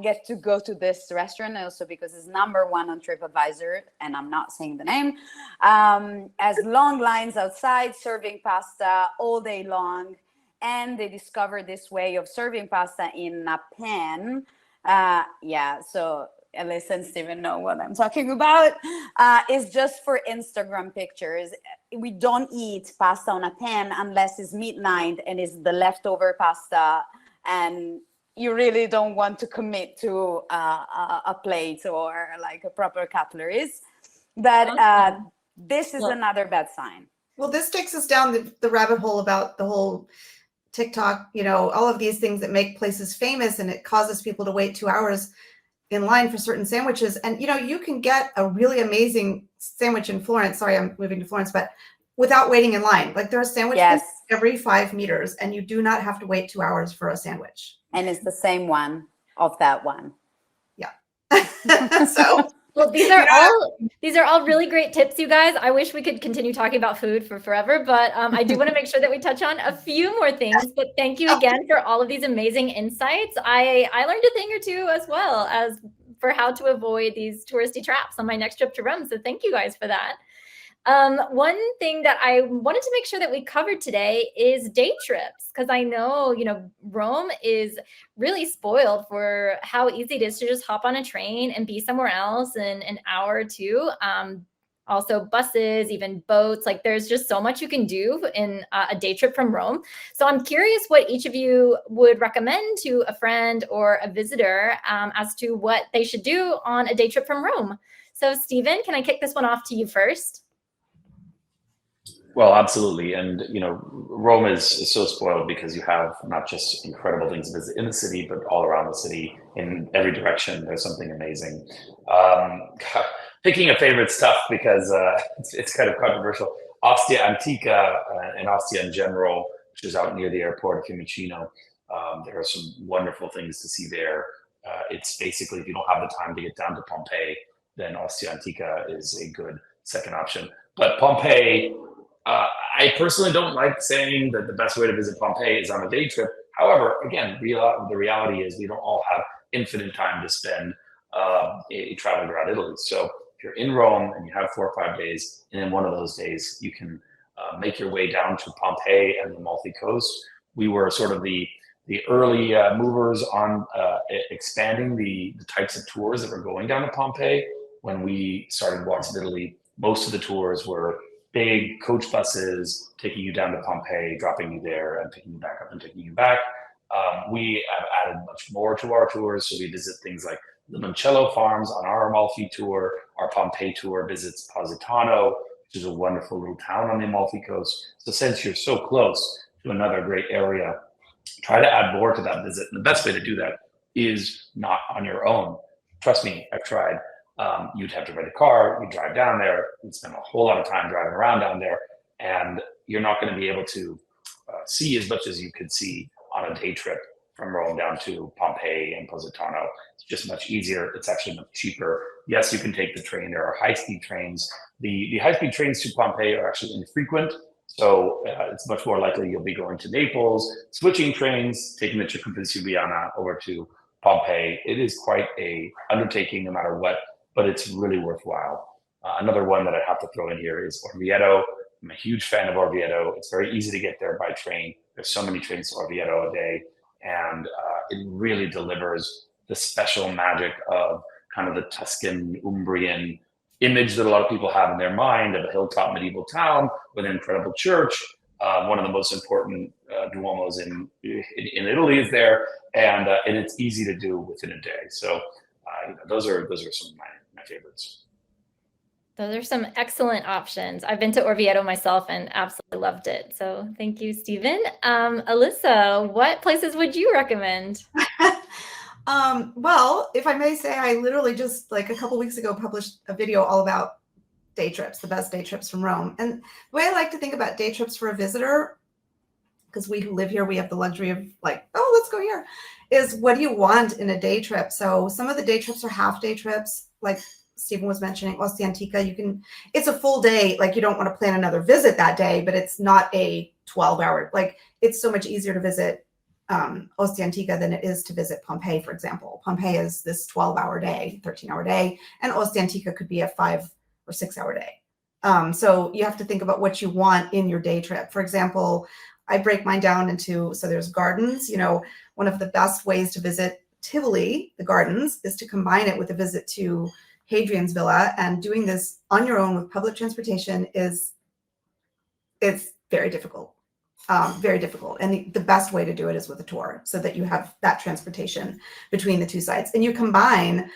get to go to this restaurant, also because it's #1 on TripAdvisor, and I'm not saying the name. As long lines outside, serving pasta all day long, and they discovered this way of serving pasta in a pan. So Elyssa and Steven know what I'm talking about. It's just for Instagram pictures. We don't eat pasta on a pan unless it's midnight and it's the leftover pasta. And you really don't want to commit to a plate or like a proper cutleries. But this is another bad sign. Well, this takes us down the rabbit hole about the whole TikTok, all of these things that make places famous, and it causes people to wait 2 hours in line for certain sandwiches. And, you can get a really amazing sandwich in Florence. Sorry, I'm moving to Florence, but without waiting in line. Like there are sandwiches every 5 meters, and you do not have to wait 2 hours for a sandwich. And it's the same one of that one. Yeah. So... Well, these are all really great tips, you guys. I wish we could continue talking about food for forever, but I do want to make sure that we touch on a few more things. But thank you again for all of these amazing insights. I learned a thing or two as well as for how to avoid these touristy traps on my next trip to Rome. So thank you guys for that. One thing that I wanted to make sure that we covered today is day trips, because I know, Rome is really spoiled for how easy it is to just hop on a train and be somewhere else in an hour or two. Also buses, even boats, like there's just so much you can do in a day trip from Rome. So I'm curious what each of you would recommend to a friend or a visitor as to what they should do on a day trip from Rome. So Stephen, can I kick this one off to you first? Well, absolutely. And, Rome is so spoiled because you have not just incredible things to visit in the city, but all around the city in every direction. There's something amazing. Picking a favorite's tough because it's kind of controversial. Ostia Antica and Ostia in general, which is out near the airport of Fiumicino. There are some wonderful things to see there. It's basically, if you don't have the time to get down to Pompeii, then Ostia Antica is a good second option. But Pompeii, I personally don't like saying that the best way to visit Pompeii is on a day trip. However, again, the reality is we don't all have infinite time to spend traveling around Italy. So if you're in Rome and you have 4 or 5 days, and in one of those days you can make your way down to Pompeii and the Amalfi Coast. We were sort of the early movers on expanding the types of tours that were going down to Pompeii. When we started Walks of Italy, most of the tours were big coach buses taking you down to Pompeii, dropping you there and picking you back up and taking you back. We have added much more to our tours. So we visit things like Limoncello Farms on our Amalfi tour. Our Pompeii tour visits Positano, which is a wonderful little town on the Amalfi Coast. So since you're so close to another great area, try to add more to that visit. And the best way to do that is not on your own. Trust me, I've tried. You'd have to rent a car, you'd drive down there, you'd spend a whole lot of time driving around down there, and you're not going to be able to see as much as you could see on a day trip from Rome down to Pompeii and Positano. It's just much easier. It's actually much cheaper. Yes, you can take the train. There are high-speed trains. The high-speed trains to Pompeii are actually infrequent, so it's much more likely you'll be going to Naples, switching trains, taking the Circumvellazione over to Pompeii. It is quite a undertaking no matter what, but it's really worthwhile. Another one that I have to throw in here is Orvieto. I'm a huge fan of Orvieto. It's very easy to get there by train. There's so many trains to Orvieto a day, and it really delivers the special magic of kind of the Tuscan, Umbrian image that a lot of people have in their mind of a hilltop medieval town with an incredible church. One of the most important Duomos in Italy is there, and it's easy to do within a day. So those are some of my favorites. Those are some excellent options. I've been to Orvieto myself and absolutely loved it. So thank you, Stephen. Elyssa, what places would you recommend? Well, if I may say, I literally just like a couple weeks ago published a video all about day trips, the best day trips from Rome. And the way I like to think about day trips for a visitor, because we who live here, we have the luxury of like, oh, let's go here, is what do you want in a day trip? So some of the day trips are half day trips, like Stephen was mentioning, Ostia Antica. It's a full day. Like you don't want to plan another visit that day, but it's not a 12-hour. Like it's so much easier to visit Ostia Antica than it is to visit Pompeii, for example. Pompeii is this 12-hour day, 13-hour day, and Ostia Antica could be a 5 or 6-hour day. So you have to think about what you want in your day trip. For example, I break mine down into, so there's gardens. One of the best ways to visit Tivoli, the gardens, is to combine it with a visit to Hadrian's Villa, and doing this on your own with public transportation it's very difficult. very difficult. And the best way to do it is with a tour, so that you have that transportation between the two sites. And you combine,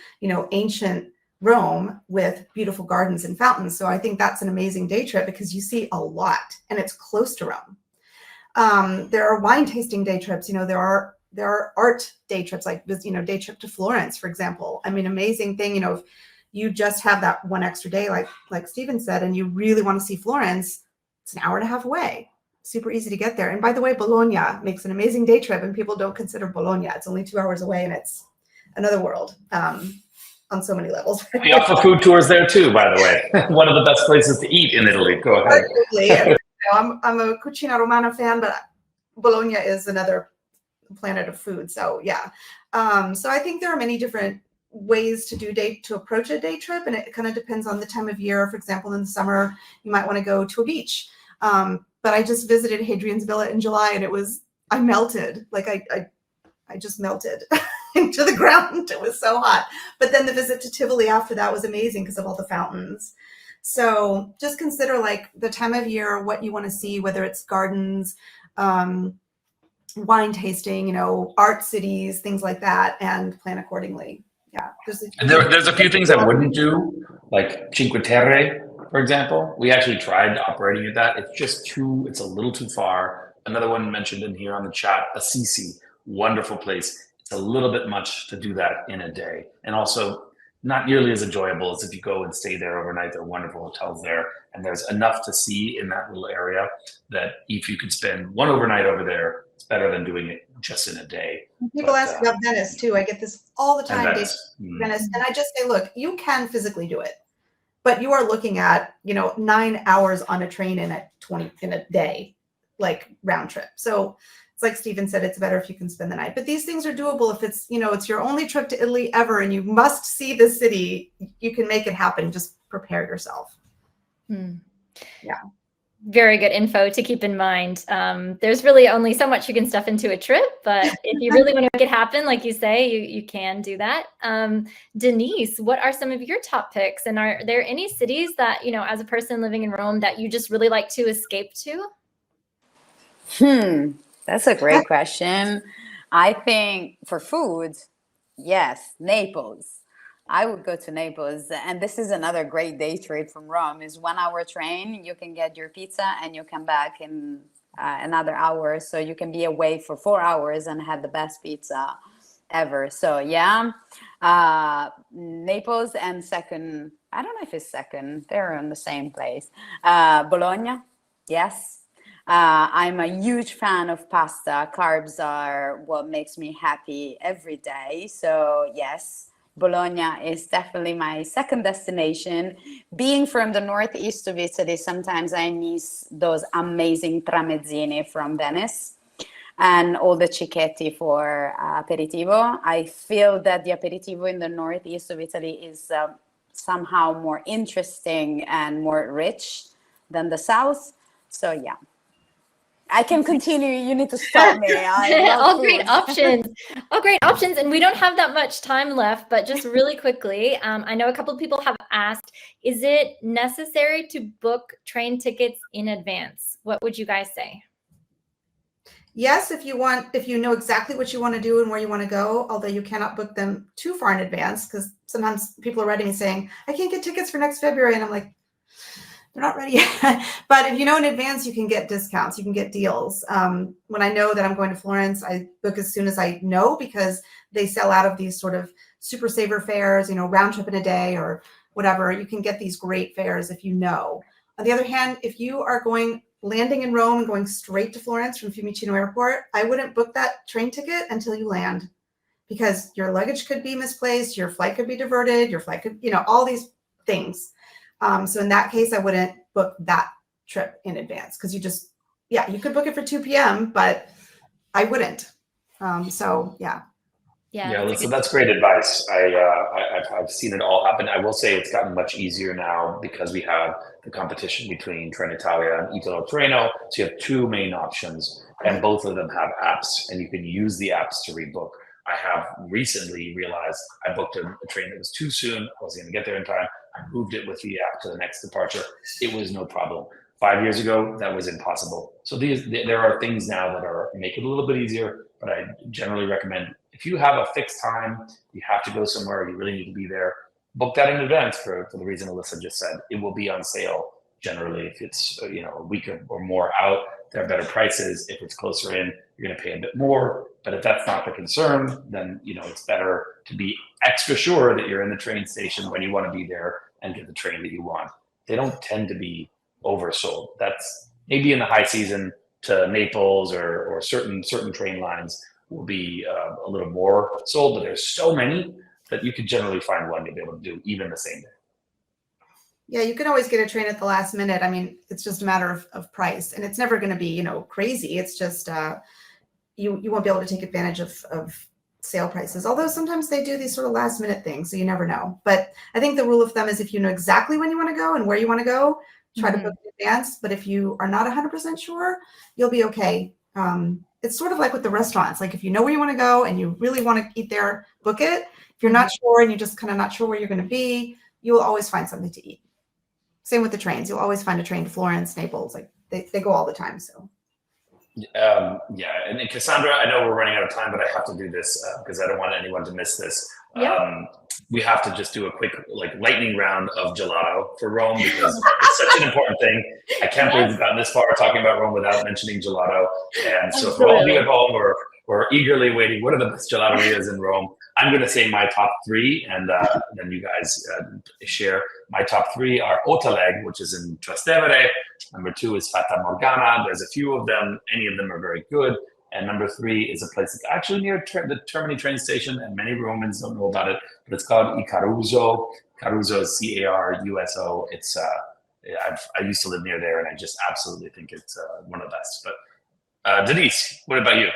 ancient Rome with beautiful gardens and fountains. So I think that's an amazing day trip because you see a lot and it's close to Rome. There are wine tasting day trips. There are art day trips, like, day trip to Florence, for example. I mean, amazing thing, if you just have that one extra day, like Stephen said, and you really want to see Florence, it's an hour and a half away. Super easy to get there. And by the way, Bologna makes an amazing day trip, and people don't consider Bologna. It's only 2 hours away, and it's another world on so many levels. We offer food tours there too, by the way. One of the best places to eat in Italy. Go ahead. Absolutely. I'm a Cucina Romana fan, but Bologna is another planet of food. So yeah. So I think there are many different ways to approach a day trip, and it kind of depends on the time of year. For example, in the summer, you might want to go to a beach. But I just visited Hadrian's Villa in July, and I melted. Like I just melted into the ground. It was so hot. But then the visit to Tivoli after that was amazing because of all the fountains. So just consider like the time of year, what you want to see, whether it's gardens, wine tasting, art cities, things like that, and plan accordingly. Yeah. There's a few things I wouldn't do, like Cinque Terre, for example. We actually tried operating at that. It's a little too far. Another one mentioned in here on the chat, Assisi, wonderful place. It's a little bit much to do that in a day. And also not nearly as enjoyable as if you go and stay there overnight. There are wonderful hotels there. And there's enough to see in that little area that if you could spend one overnight over there, it's better than doing it just in a day. People ask about Venice too. I get this all the time. Venice. Venice. And I just say, look, you can physically do it, but you are looking at, 9 hours on a train in a day, like round trip. So it's like Stephen said, it's better if you can spend the night, but these things are doable. If it's, it's your only trip to Italy ever and you must see the city, you can make it happen. Just prepare yourself. Yeah. Very good info to keep in mind. There's really only so much you can stuff into a trip, but if you really want to make it happen, like you say, you can do that. Denyse, what are some of your top picks? And are there any cities that, as a person living in Rome, that you just really like to escape to? That's a great question. I think for food, yes, Naples. I would go to Naples, and this is another great day trip from Rome. Is 1 hour train. You can get your pizza, and you come back in another hour, so you can be away for 4 hours and have the best pizza ever. So yeah, Naples, and second, I don't know if it's second. They're in the same place. Bologna, yes. I'm a huge fan of pasta. Carbs are what makes me happy every day. So yes. Bologna is definitely my second destination. Being from the northeast of Italy, sometimes I miss those amazing tramezzini from Venice and all the cicchetti for aperitivo. I feel that the aperitivo in the northeast of Italy is somehow more interesting and more rich than the south. So yeah. I can continue. You need to stop me. All great options. All great options. And we don't have that much time left, but just really quickly, I know a couple of people have asked, is it necessary to book train tickets in advance? What would you guys say? Yes, if you know exactly what you want to do and where you want to go, although you cannot book them too far in advance, because sometimes people are writing me saying, I can't get tickets for next February. And I'm like, they're not ready yet. But if you know in advance, you can get discounts, you can get deals. When I know that I'm going to Florence, I book as soon as I know, because they sell out of these sort of super saver fares, round trip in a day or whatever. You can get these great fares if you know. On the other hand, if you are landing in Rome and going straight to Florence from Fiumicino Airport, I wouldn't book that train ticket until you land, because your luggage could be misplaced, your flight could be diverted, your flight could, all these things. So in that case, I wouldn't book that trip in advance, because you could book it for 2 p.m., but I wouldn't. So yeah. Yeah, Elyssa, that's great advice. I've seen it all happen. I will say it's gotten much easier now because we have the competition between Trenitalia and Italo Treno. So you have two main options, and both of them have apps, and you can use the apps to rebook. I have recently realized I booked a train that was too soon. I wasn't going to get there in time. I moved it with the app to the next departure. It was no problem. 5 years ago, that was impossible. So there are things now that make it a little bit easier, but I generally recommend if you have a fixed time, you have to go somewhere, you really need to be there, book that in advance for the reason Elyssa just said. It will be on sale generally if it's a week or more out. There are better prices. If it's closer in, you're going to pay a bit more. But if that's not the concern, then it's better to be extra sure that you're in the train station when you want to be there and get the train that you want. They don't tend to be oversold. That's maybe in the high season to Naples or certain train lines will be a little more sold, but there's so many that you could generally find one to be able to do even the same day. Yeah, you can always get a train at the last minute. I mean, it's just a matter of price, and it's never going to be, crazy. It's just you won't be able to take advantage of sale prices. Although sometimes they do these sort of last minute things, so you never know. But I think the rule of thumb is if you know exactly when you want to go and where you want to go, try to book in advance. But if you are not 100% sure, you'll be okay. It's sort of like with the restaurants. Like if you know where you want to go and you really want to eat there, book it. If you're not sure and you're just kind of not sure where you're going to be, you will always find something to eat. Same with the trains. You'll always find a train to Florence, Naples. Like they go all the time. So. Yeah. And Cassandra, I know we're running out of time, but I have to do this because I don't want anyone to miss this. Yeah. We have to just do a quick lightning round of gelato for Rome because it's such an important thing. I can't believe we've gotten this far talking about Rome without mentioning gelato. And so for all of you at home, we're eagerly waiting. What are the best gelaterias in Rome? I'm going to say my top three, and then you guys share. My top three are Otaleg, which is in Trastevere. Number 2 is Fata Morgana. There's a few of them. Any of them are very good. And number 3 is a place that's actually near the Termini train station, and many Romans don't know about it, but it's called Caruso. Caruso is Caruso. It's I used to live near there, and I just absolutely think it's one of the best. But Denyse, what about you?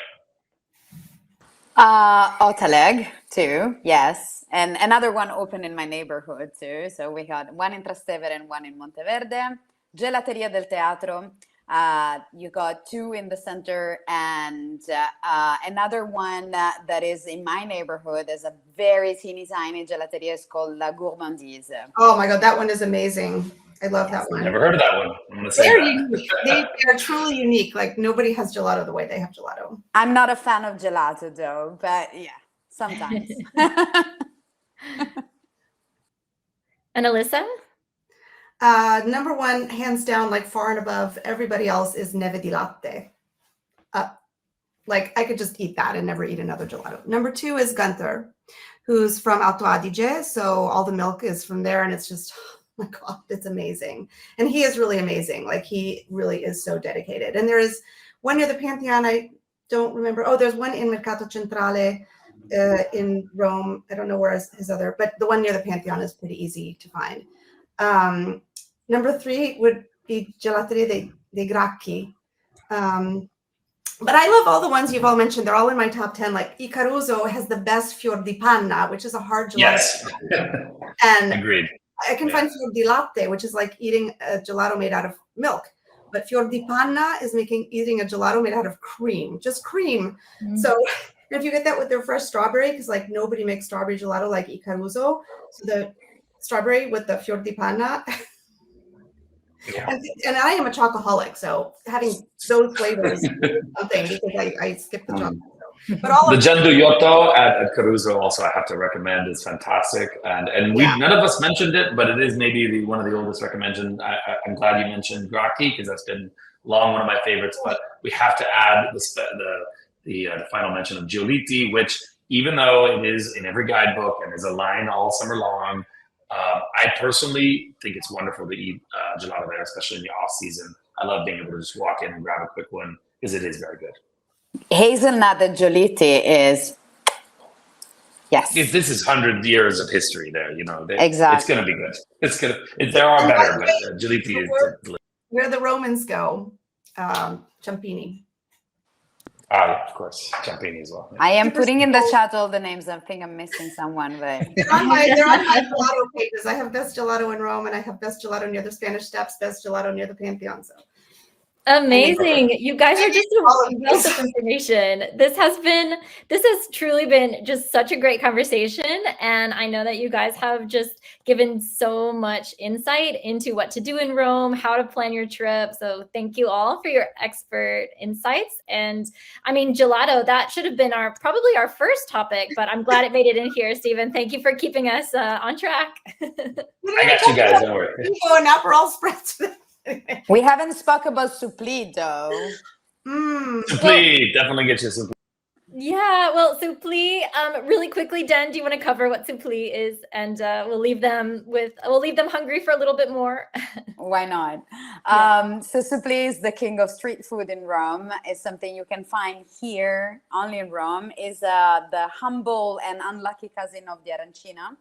Otaleg too, yes, and another one open in my neighborhood too. So we got one in Trastevere and one in Monteverde. Gelateria del Teatro. You got 2 in the center, and another one that is in my neighborhood. There's a very teeny tiny gelateria. It's called La Gourmandise. Oh my God, that one is amazing. I love that one. Never heard of that one. I'm going to say They're that. unique. They are truly unique. Like nobody has gelato the way they have gelato. I'm not a fan of gelato though, but yeah, sometimes. And Elyssa? Number 1, hands down, like far and above everybody else, is neve di latte. Like I could just eat that and never eat another gelato. Number 2 is Gunther, who's from Alto Adige. So all the milk is from there, and it's just, oh my God, it's amazing. And he is really amazing. Like he really is so dedicated. And there is one near the Pantheon. I don't remember. Oh, there's one in Mercato Centrale in Rome. I don't know where his other, but the one near the Pantheon is pretty easy to find. Number 3 would be Gelateria dei Gracchi. But I love all the ones you've all mentioned. They're all in my top 10. Like Caruso has the best fior di panna, which is a hard gelato. Yes. And Agreed. I can find fior di latte, which is like eating a gelato made out of milk. But fior di panna is eating a gelato made out of cream, just cream. So if you get that with their fresh strawberry, because like nobody makes strawberry gelato like Caruso. So the strawberry with the fior di panna. Yeah. And I am a chocoholic, so having those flavors is something because I skip the chocolate. So. But all the of Gianduiotto at Caruso also I have to recommend is fantastic, and none of us mentioned it, but it is maybe one of the oldest recommendations. I'm glad you mentioned Gracchi because that's been long one of my favorites. But we have to add the final mention of Giolitti, which even though it is in every guidebook and is a line all summer long. I personally think it's wonderful to eat gelato there, especially in the off season. I love being able to just walk in and grab a quick one because it is very good. Hazelnut at Giolitti is, yes. If this is 100 years of history there, exactly. It's going to be good. There are better, but Giolitti is where the Romans go, Ciampini. Of course, Ciampini as well. Yeah. I am putting in the chat all the names. I think I'm missing someone, but they're on my gelato pages. I have best gelato in Rome, and I have best gelato near the Spanish Steps, best gelato near the Pantheon. So Amazing. You guys are just All a of wealth this. of information. This has truly been just such a great conversation. And I know that you guys have just given so much insight into what to do in Rome, how to plan your trip. So thank you all for your expert insights. And I mean, gelato, that should have been probably our first topic, but I'm glad it made it in here, Stephen. Thank you for keeping us on track. I got you guys. Don't worry. And Aperol spritz. We haven't spoke about Suple though. Please, definitely get you some. Yeah, well, Suple, really quickly, Den, do you want to cover what Suple is? And we'll leave them hungry for a little bit more. Why not? Yeah. So Suple is the king of street food in Rome. It's something you can find here only in Rome. Is the humble and unlucky cousin of the arancina.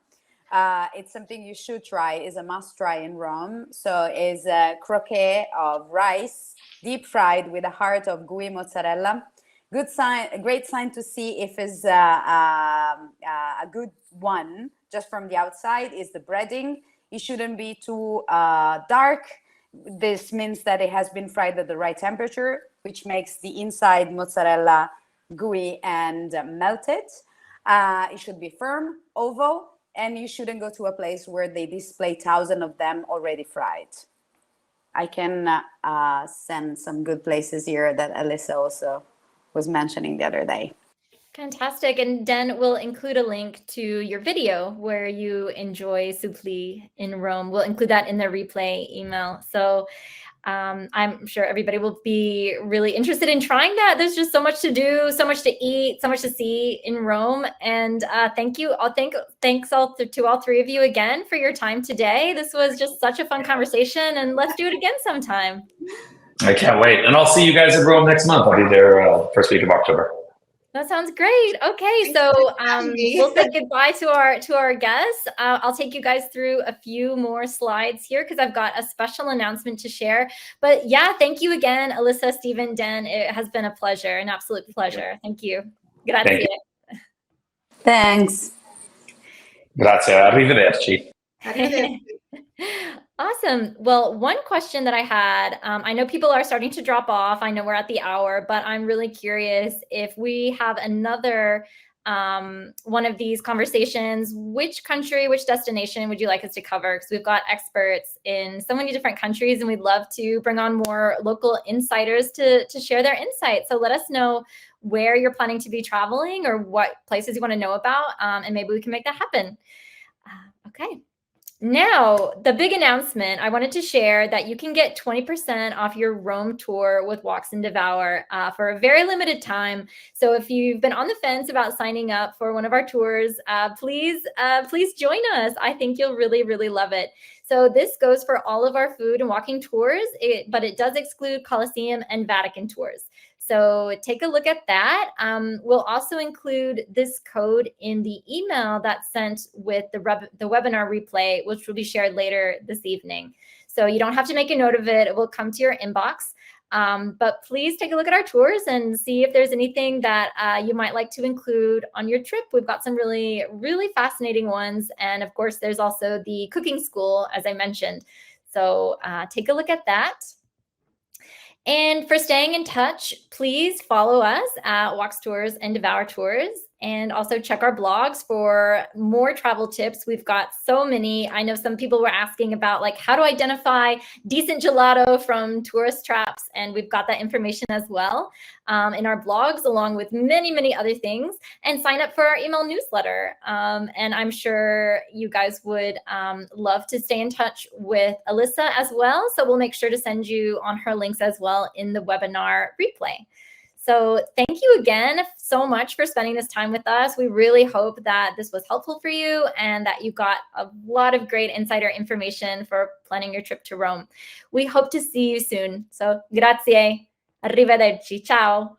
It's something you should try. Is a must try in Rome. So is a croquet of rice, deep fried with a heart of gooey mozzarella. Good sign, a great sign to see if it's a good one. Just from the outside is the breading. It shouldn't be too dark. This means that it has been fried at the right temperature, which makes the inside mozzarella gooey and melted. It should be firm, oval, and you shouldn't go to a place where they display thousands of them already fried. I can send some good places here that Elyssa also was mentioning the other day. Fantastic. And Den will include a link to your video where you enjoy Suple in Rome. We'll include that in the replay email. So I'm sure everybody will be really interested in trying that. There's just so much to do, so much to eat, so much to see in Rome. And thank you. Thanks to all three of you again for your time today. This was just such a fun conversation, and let's do it again sometime. I can't wait. And I'll see you guys in Rome next month. I'll be there first week of October. That sounds great. Okay, so we'll say goodbye to our guests. I'll take you guys through a few more slides here because I've got a special announcement to share. But yeah, thank you again, Elyssa, Stephen, Den. It has been a pleasure, an absolute pleasure. Thank you. Grazie. Thanks. Grazie. Arrivederci. Awesome. Well, one question that I had, I know people are starting to drop off. I know we're at the hour, but I'm really curious if we have another one of these conversations, which country, which destination would you like us to cover? Because we've got experts in so many different countries, and we'd love to bring on more local insiders to share their insights. So let us know where you're planning to be traveling or what places you want to know about, and maybe we can make that happen. Okay. Now, the big announcement, I wanted to share that you can get 20% off your Rome tour with Walks and Devour for a very limited time. So if you've been on the fence about signing up for one of our tours, please join us. I think you'll really, really love it. So this goes for all of our food and walking tours, but it does exclude Colosseum and Vatican tours. So take a look at that. We'll also include this code in the email that's sent with the webinar replay, which will be shared later this evening. So you don't have to make a note of it. It will come to your inbox. But please take a look at our tours and see if there's anything that you might like to include on your trip. We've got some really, really fascinating ones. And of course, there's also the cooking school, as I mentioned. So take a look at that. And for staying in touch, please follow us at Walks Tours and Devour Tours, and also check our blogs for more travel tips. We've got so many. I know some people were asking about like how to identify decent gelato from tourist traps, and we've got that information as well in our blogs, along with many, many other things. And sign up for our email newsletter. And I'm sure you guys would love to stay in touch with Elyssa as well. So we'll make sure to send you on her links as well in the webinar replay. So thank you again so much for spending this time with us. We really hope that this was helpful for you and that you got a lot of great insider information for planning your trip to Rome. We hope to see you soon. So grazie. Arrivederci. Ciao.